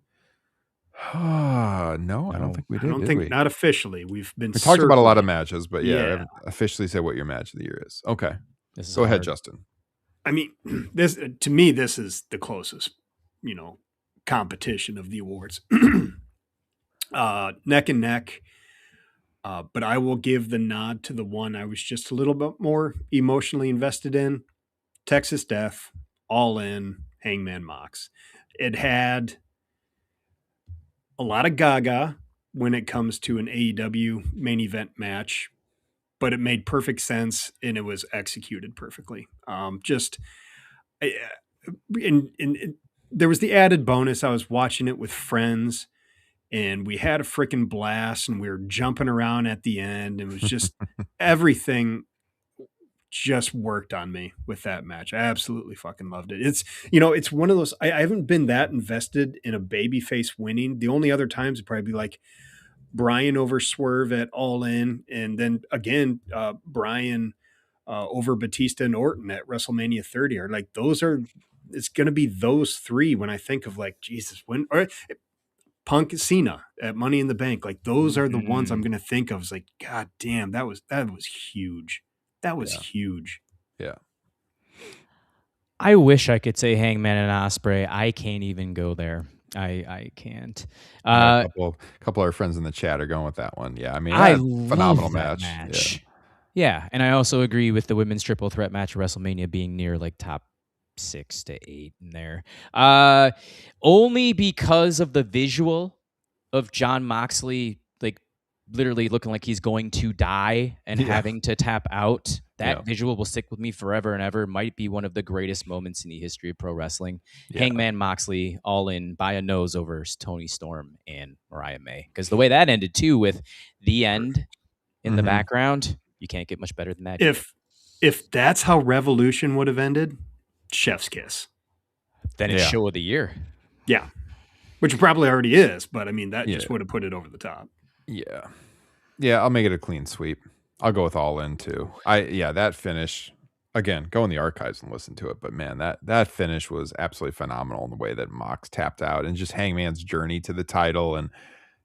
No, I don't think we did. I don't think not officially. We talked about a lot of matches, but yeah, Yeah. I haven't officially said what your match of the year is. Okay. This Go ahead, Justin. I mean, this to me, this is the closest, competition of the awards. Neck and neck. But I will give the nod to the one I was just a little bit more emotionally invested in. Texas Death, All In, Hangman Mox. It had a lot of gaga when it comes to an AEW main event match, but it made perfect sense and it was executed perfectly. There was the added bonus. I was watching it with friends and we had a freaking blast and we were jumping around at the end. It was just everything just worked on me with that match. I absolutely fucking loved it. It's one of those, I haven't been that invested in a babyface winning. The only other times it'd probably be like Brian over Swerve at All In. And then again, Brian over Batista and Orton at WrestleMania 30 are like, it's going to be those 3 when I think of like, Jesus, Punk Cena at Money in the Bank. Like those are the ones I'm Mm. going to think of. It's like, God damn, that was huge. That was huge. Yeah. I wish I could say Hangman and Ospreay. I can't even go there. I can't. A couple of our friends in the chat are going with that one. Yeah, I mean, I phenomenal love that match. Yeah, and I also agree with the women's triple threat match at WrestleMania being near like top 6 to 8 in there. Only because of the visual of John Moxley like literally looking like he's going to die and having to tap out. That visual will stick with me forever and ever. Might be one of the greatest moments in the history of pro wrestling. Hangman Moxley all in by a nose over Tony Storm and Mariah May. Because the way that ended too, with the end in the background, you can't get much better than that. If that's how Revolution would have ended, chef's kiss. Then it's show of the year. Yeah. Which it probably already is, but I mean, that just would have put it over the top. Yeah. Yeah, I'll make it a clean sweep. I'll go with All In too. That finish, again, go in the archives and listen to it. But man, that finish was absolutely phenomenal in the way that Mox tapped out and just Hangman's journey to the title and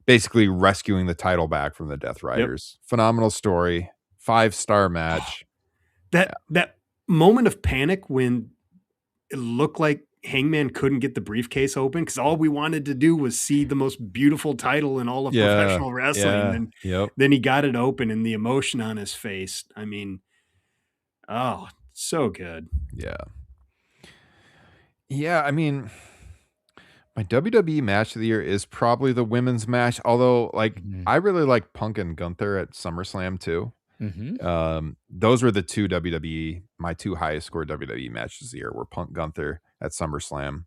basically rescuing the title back from the Death Riders. Phenomenal story. 5-star match. That moment of panic when it looked like Hangman couldn't get the briefcase open because all we wanted to do was see the most beautiful title in all of professional wrestling. And then he got it open and the emotion on his face. I mean, so good. Yeah. Yeah, I mean, my WWE match of the year is probably the women's match, although I really like Punk and Gunther at SummerSlam too. Those were the two my two highest scored WWE matches of the year were Punk Gunther at SummerSlam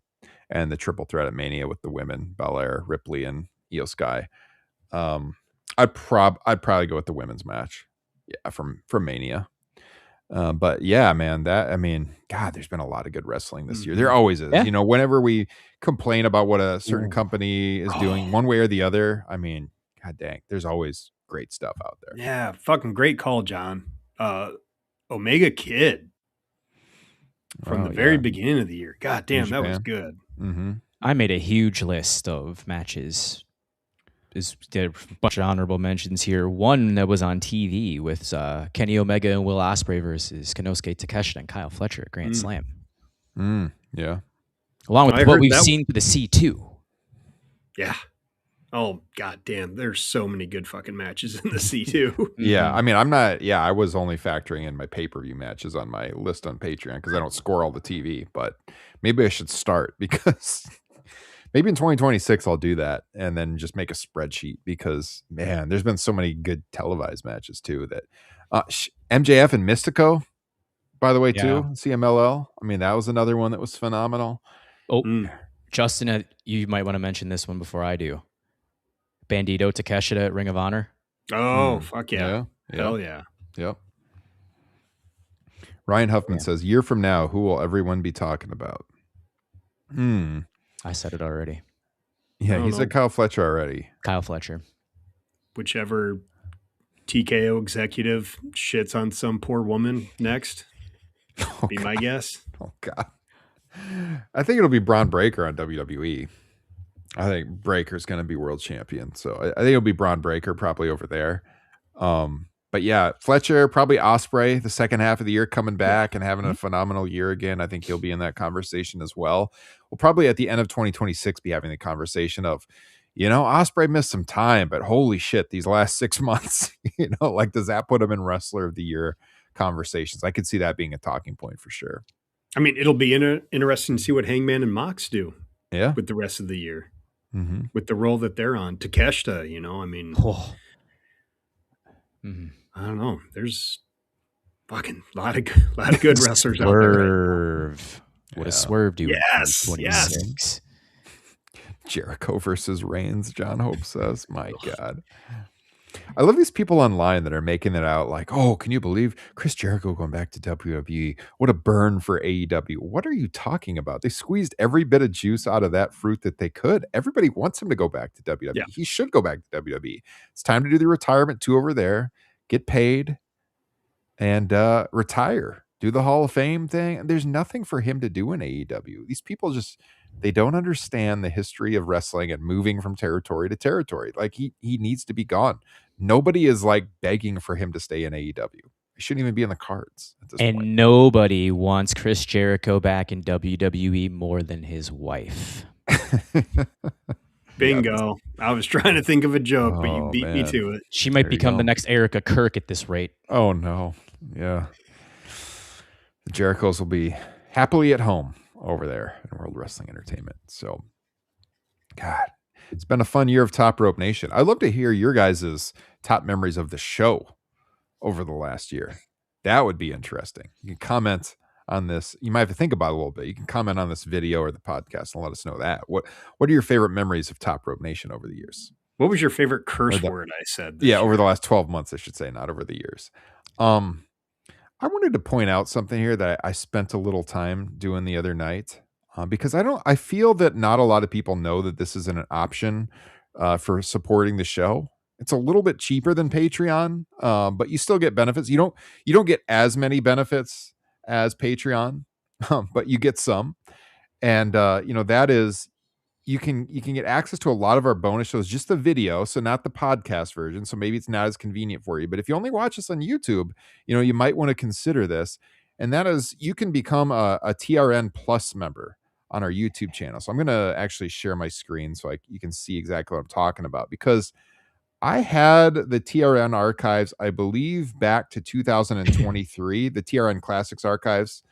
and the triple threat at Mania with the women, Belair, Ripley, and Io Sky. I'd probably go with the women's match. Yeah, from Mania. But yeah, man, God, there's been a lot of good wrestling this year. There always is. You know, whenever we complain about what a certain company is doing one way or the other, I mean, God dang, there's always great stuff out there. Yeah, fucking great call, John. Omega Kid from the very beginning of the year. God damn, that was good. I made a huge list of matches. Did a bunch of honorable mentions here. One that was on TV with Kenny Omega and Will Ospreay versus Konosuke Takeshita and Kyle Fletcher at Grand Slam. Yeah. Along with what we've seen for the C2. Yeah. Oh, god damn. There's so many good fucking matches in the C2. Yeah. I mean, I was only factoring in my pay-per-view matches on my list on Patreon because I don't score all the TV, but maybe I should start because maybe in 2026 I'll do that and then just make a spreadsheet because, man, there's been so many good televised matches too that MJF and Mystico, by the way, too, CMLL. I mean, that was another one that was phenomenal. Justin, you might want to mention this one before I do. Bandito Takeshita at Ring of Honor. Oh, fuck yeah. Hell yeah. Yep. Ryan Huffman says, year from now, who will everyone be talking about? I said it already. Yeah, he said Kyle Fletcher already. Kyle Fletcher. Whichever TKO executive shits on some poor woman next. Be my guess. Oh, God. I think it'll be Braun Breaker on WWE. I think Breaker's going to be world champion. So I think it'll be Braun Breaker probably over there. But yeah, Fletcher, probably Ospreay the second half of the year coming back and having a phenomenal year again. I think he'll be in that conversation as well. We'll probably at the end of 2026 be having the conversation of, Ospreay missed some time, but holy shit, these last 6 months, does that put him in Wrestler of the Year conversations? I could see that being a talking point for sure. I mean, it'll be interesting to see what Hangman and Mox do with the rest of the year. With the role that they're on. Takeshita, I mean, I don't know. There's fucking lot of good wrestlers out there. What a swerve do yes. 26. Jericho versus Reigns, John Hope says. My God. I love these people online that are making it out like, oh, can you believe Chris Jericho going back to WWE? What a burn for AEW. What are you talking about? They squeezed every bit of juice out of that fruit that they could. Everybody wants him to go back to WWE. Yeah. He should go back to WWE. It's time to do the retirement tour over there, get paid, and retire. do the Hall of Fame thing. There's nothing for him to do in AEW. These people just, they don't understand the history of wrestling and moving from territory to territory. Like he needs to be gone. Nobody is like begging for him to stay in AEW. He shouldn't even be in the cards at this And point. nobody wants Chris Jericho back in WWE more than his wife. Bingo. I was trying to think of a joke, but you Oh, beat me man. to it. She might There you become the go. next Erica Kirk at this rate. Oh no. Yeah. The Jerichos will be happily at home over there in World Wrestling Entertainment. So, God, it's been a fun year of Top Rope Nation. I'd love to hear your guys' top memories of the show over the last year. That would be interesting. You can comment on this. You might have to think about it a little bit. You can comment on this video or the podcast and let us know that. What are your favorite memories of Top Rope Nation over the years? What was your favorite curse Or word I said? over the last 12 months, I should say, not over the years. I wanted to point out something here that I spent a little time doing the other night because I feel that not a lot of people know that this isn't an option for supporting the show. It's a little bit cheaper than Patreon, but you still get benefits. You don't get as many benefits as Patreon, but you get some. And that is you can get access to a lot of our bonus shows, just the video, so not the podcast version. So maybe it's not as convenient for you. But if you only watch us on YouTube, you might want to consider this. And that is, you can become a TRN Plus member on our YouTube channel. So I'm going to actually share my screen so you can see exactly what I'm talking about, because I had the TRN archives, I believe, back to 2023, the TRN Classics archives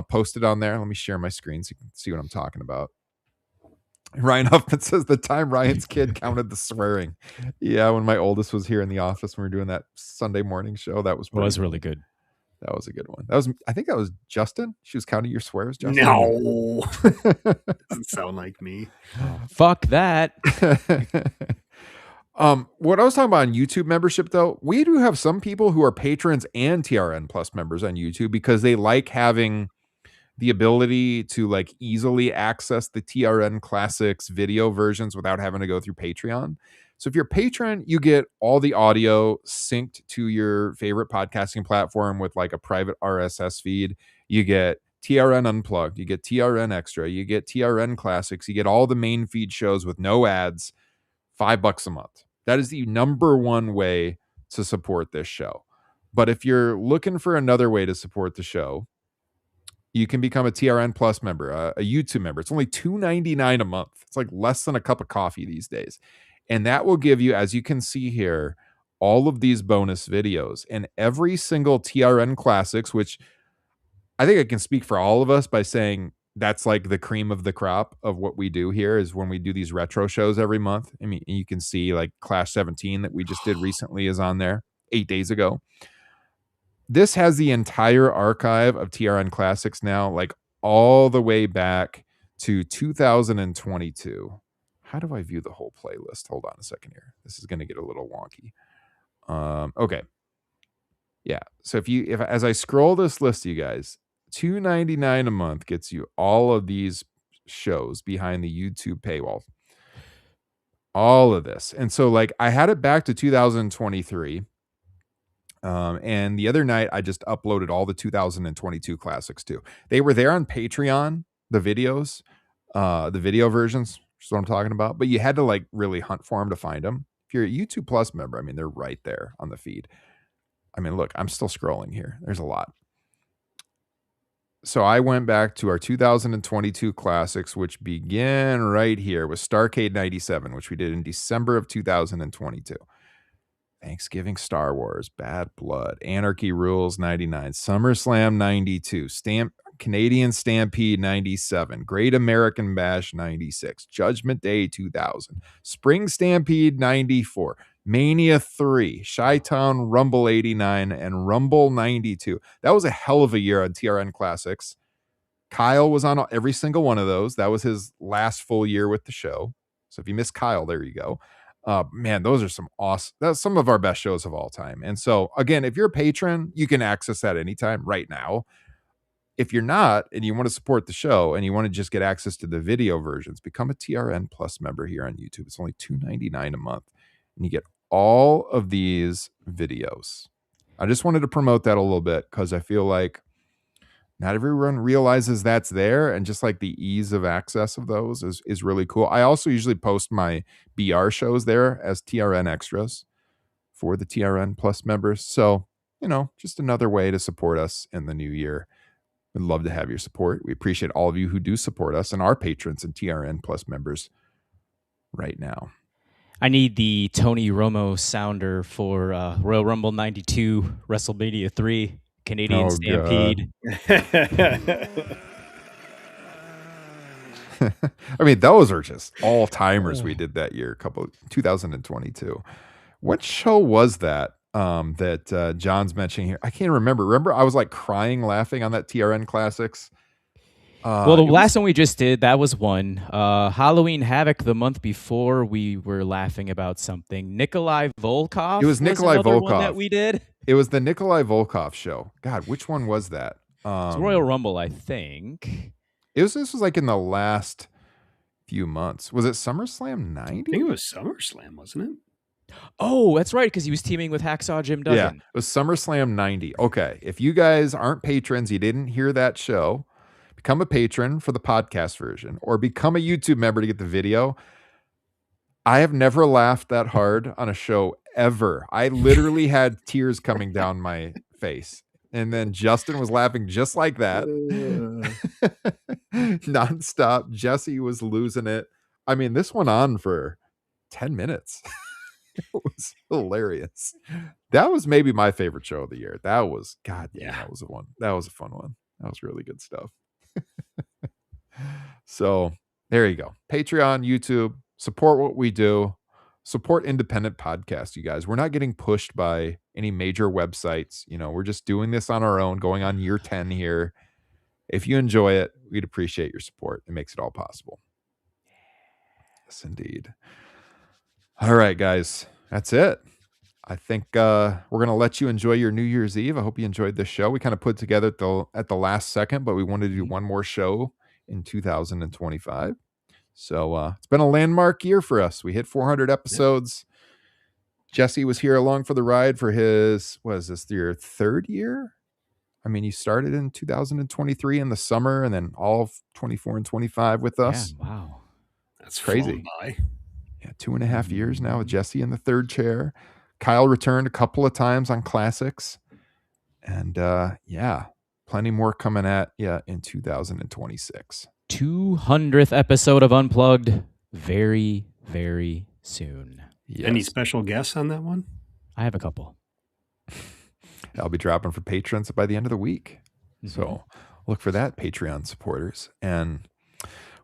posted on there. Let me share my screen so you can see what I'm talking about. Ryan Huffman says the time Ryan's kid counted the swearing. Yeah, when my oldest was here in the office when we were doing that Sunday morning show, that was Really good. That was a good one. I think that was Justin. She was counting your swears, Justin. No. Doesn't sound like me. Fuck that. What I was talking about on YouTube membership, though, we do have some people who are patrons and TRN Plus members on YouTube because they like having the ability to like easily access the TRN Classics video versions without having to go through Patreon. So if you're a patron, you get all the audio synced to your favorite podcasting platform with like a private RSS feed. You get TRN Unplugged, you get TRN Extra, you get TRN Classics, you get all the main feed shows with no ads, $5 a month. That is the number one way to support this show. But if you're looking for another way to support the show, you can become a TRN Plus member, a YouTube member. It's only $2.99 a month. It's like less than a cup of coffee these days. And that will give you, as you can see here, all of these bonus videos and every single TRN Classics, which I think I can speak for all of us by saying that's like the cream of the crop of what we do here is when we do these retro shows every month. I mean, you can see like Clash 17 that we just did recently is on there 8 days ago. This has the entire archive of TRN Classics now, like all the way back to 2022. How do I view the whole playlist? Hold on a second here. This is going to get a little wonky. Okay. Yeah. So if as I scroll this list, you guys, $2.99 a month gets you all of these shows behind the YouTube paywall. All of this. And so like I had it back to 2023. And the other night I just uploaded all the 2022 classics too. They were there on Patreon, the videos, the video versions, which is what I'm talking about. But you had to like really hunt for them to find them. If you're a YouTube Plus member, I mean, they're right there on the feed. I mean, look, I'm still scrolling here. There's a lot. So I went back to our 2022 classics, which began right here with Starrcade 97, which we did in December of 2022. Thanksgiving Star Wars, Bad Blood, Anarchy Rules 99, SummerSlam 92, Canadian Stampede 97, Great American Bash 96, Judgment Day 2000, Spring Stampede 94, Mania 3, Chi-Town Rumble 89, and Rumble 92. That was a hell of a year on TRN Classics. Kyle was on every single one of those. That was his last full year with the show. So if you missed Kyle, there you go. Man, those are that's some of our best shows of all time. And so again, if you're a patron, you can access that anytime right now. If you're not, and you want to support the show and you want to just get access to the video versions, become a TRN Plus member here on YouTube. It's only $2.99 a month and you get all of these videos. I just wanted to promote that a little bit because I feel like not everyone realizes that's there, and just like the ease of access of those is really cool. I also usually post my BR shows there as TRN extras for the TRN Plus members. So, just another way to support us in the new year. We'd love to have your support. We appreciate all of you who do support us and our patrons and TRN Plus members right now. I need the Tony Romo sounder for Royal Rumble 92, WrestleMania 3, Canadian Stampede. I mean, those are just all timers we did that year, 2022. What show was that that John's mentioning here? I can't remember. Remember, I was like crying laughing on that TRN Classics. Well, the last one we just did, that was one. Halloween Havoc the month before, we were laughing about something. Nikolai Volkov. It was Nikolai Volkov one that we did. It was the Nikolai Volkov show. God, which one was that? It's Royal Rumble, I think. This was like in the last few months. Was it SummerSlam 90? I think it was SummerSlam, wasn't it? Oh, that's right, because he was teaming with Hacksaw Jim Duggan. Yeah, it was SummerSlam 90. Okay, if you guys aren't patrons, you didn't hear that show, become a patron for the podcast version or become a YouTube member to get the video. I have never laughed that hard on a show ever. I literally had tears coming down my face. And then Justin was laughing just like that. Nonstop. Jesse was losing it. I mean, this went on for 10 minutes. It was hilarious. That was maybe my favorite show of the year. That was, God, yeah, that was a one. That was a fun one. That was really good stuff. So there you go. Patreon, YouTube, support what we do. Support independent podcasts, you guys. We're not getting pushed by any major websites. We're just doing this on our own, going on year 10 here. If you enjoy it, we'd appreciate your support. It makes it all possible. Yes, indeed. All right, guys. That's it. I think we're going to let you enjoy your New Year's Eve. I hope you enjoyed this show. We kind of put together at the last second, but we wanted to do one more show in 2025. So it's been a landmark year for us. We hit 400 episodes. Yeah. Jesse was here along for the ride for his, your third year? I mean, you started in 2023 in the summer and then all of 24 and 25 with us. Yeah, wow. That's crazy. By. Yeah, 2.5 years now with Jesse in the third chair. Kyle returned a couple of times on classics. And plenty more coming at you in 2026. 200th episode of Unplugged very, very soon. Yes. Any special guests on that one? I have a couple. I'll be dropping for patrons by the end of the week. Mm-hmm. So look for that, Patreon supporters. And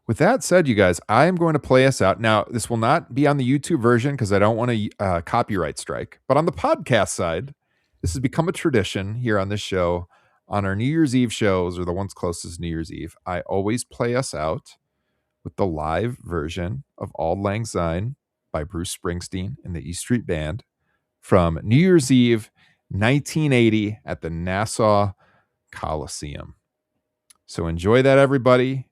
with that said, you guys, I am going to play us out. Now, this will not be on the YouTube version because I don't want a copyright strike. But on the podcast side, this has become a tradition here on this show. On our New Year's Eve shows, or the ones closest to New Year's Eve, I always play us out with the live version of Auld Lang Syne by Bruce Springsteen and the E Street Band from New Year's Eve 1980 at the Nassau Coliseum. So enjoy that, everybody.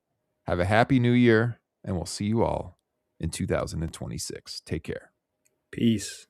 Have a happy new year, and we'll see you all in 2026. Take care. Peace.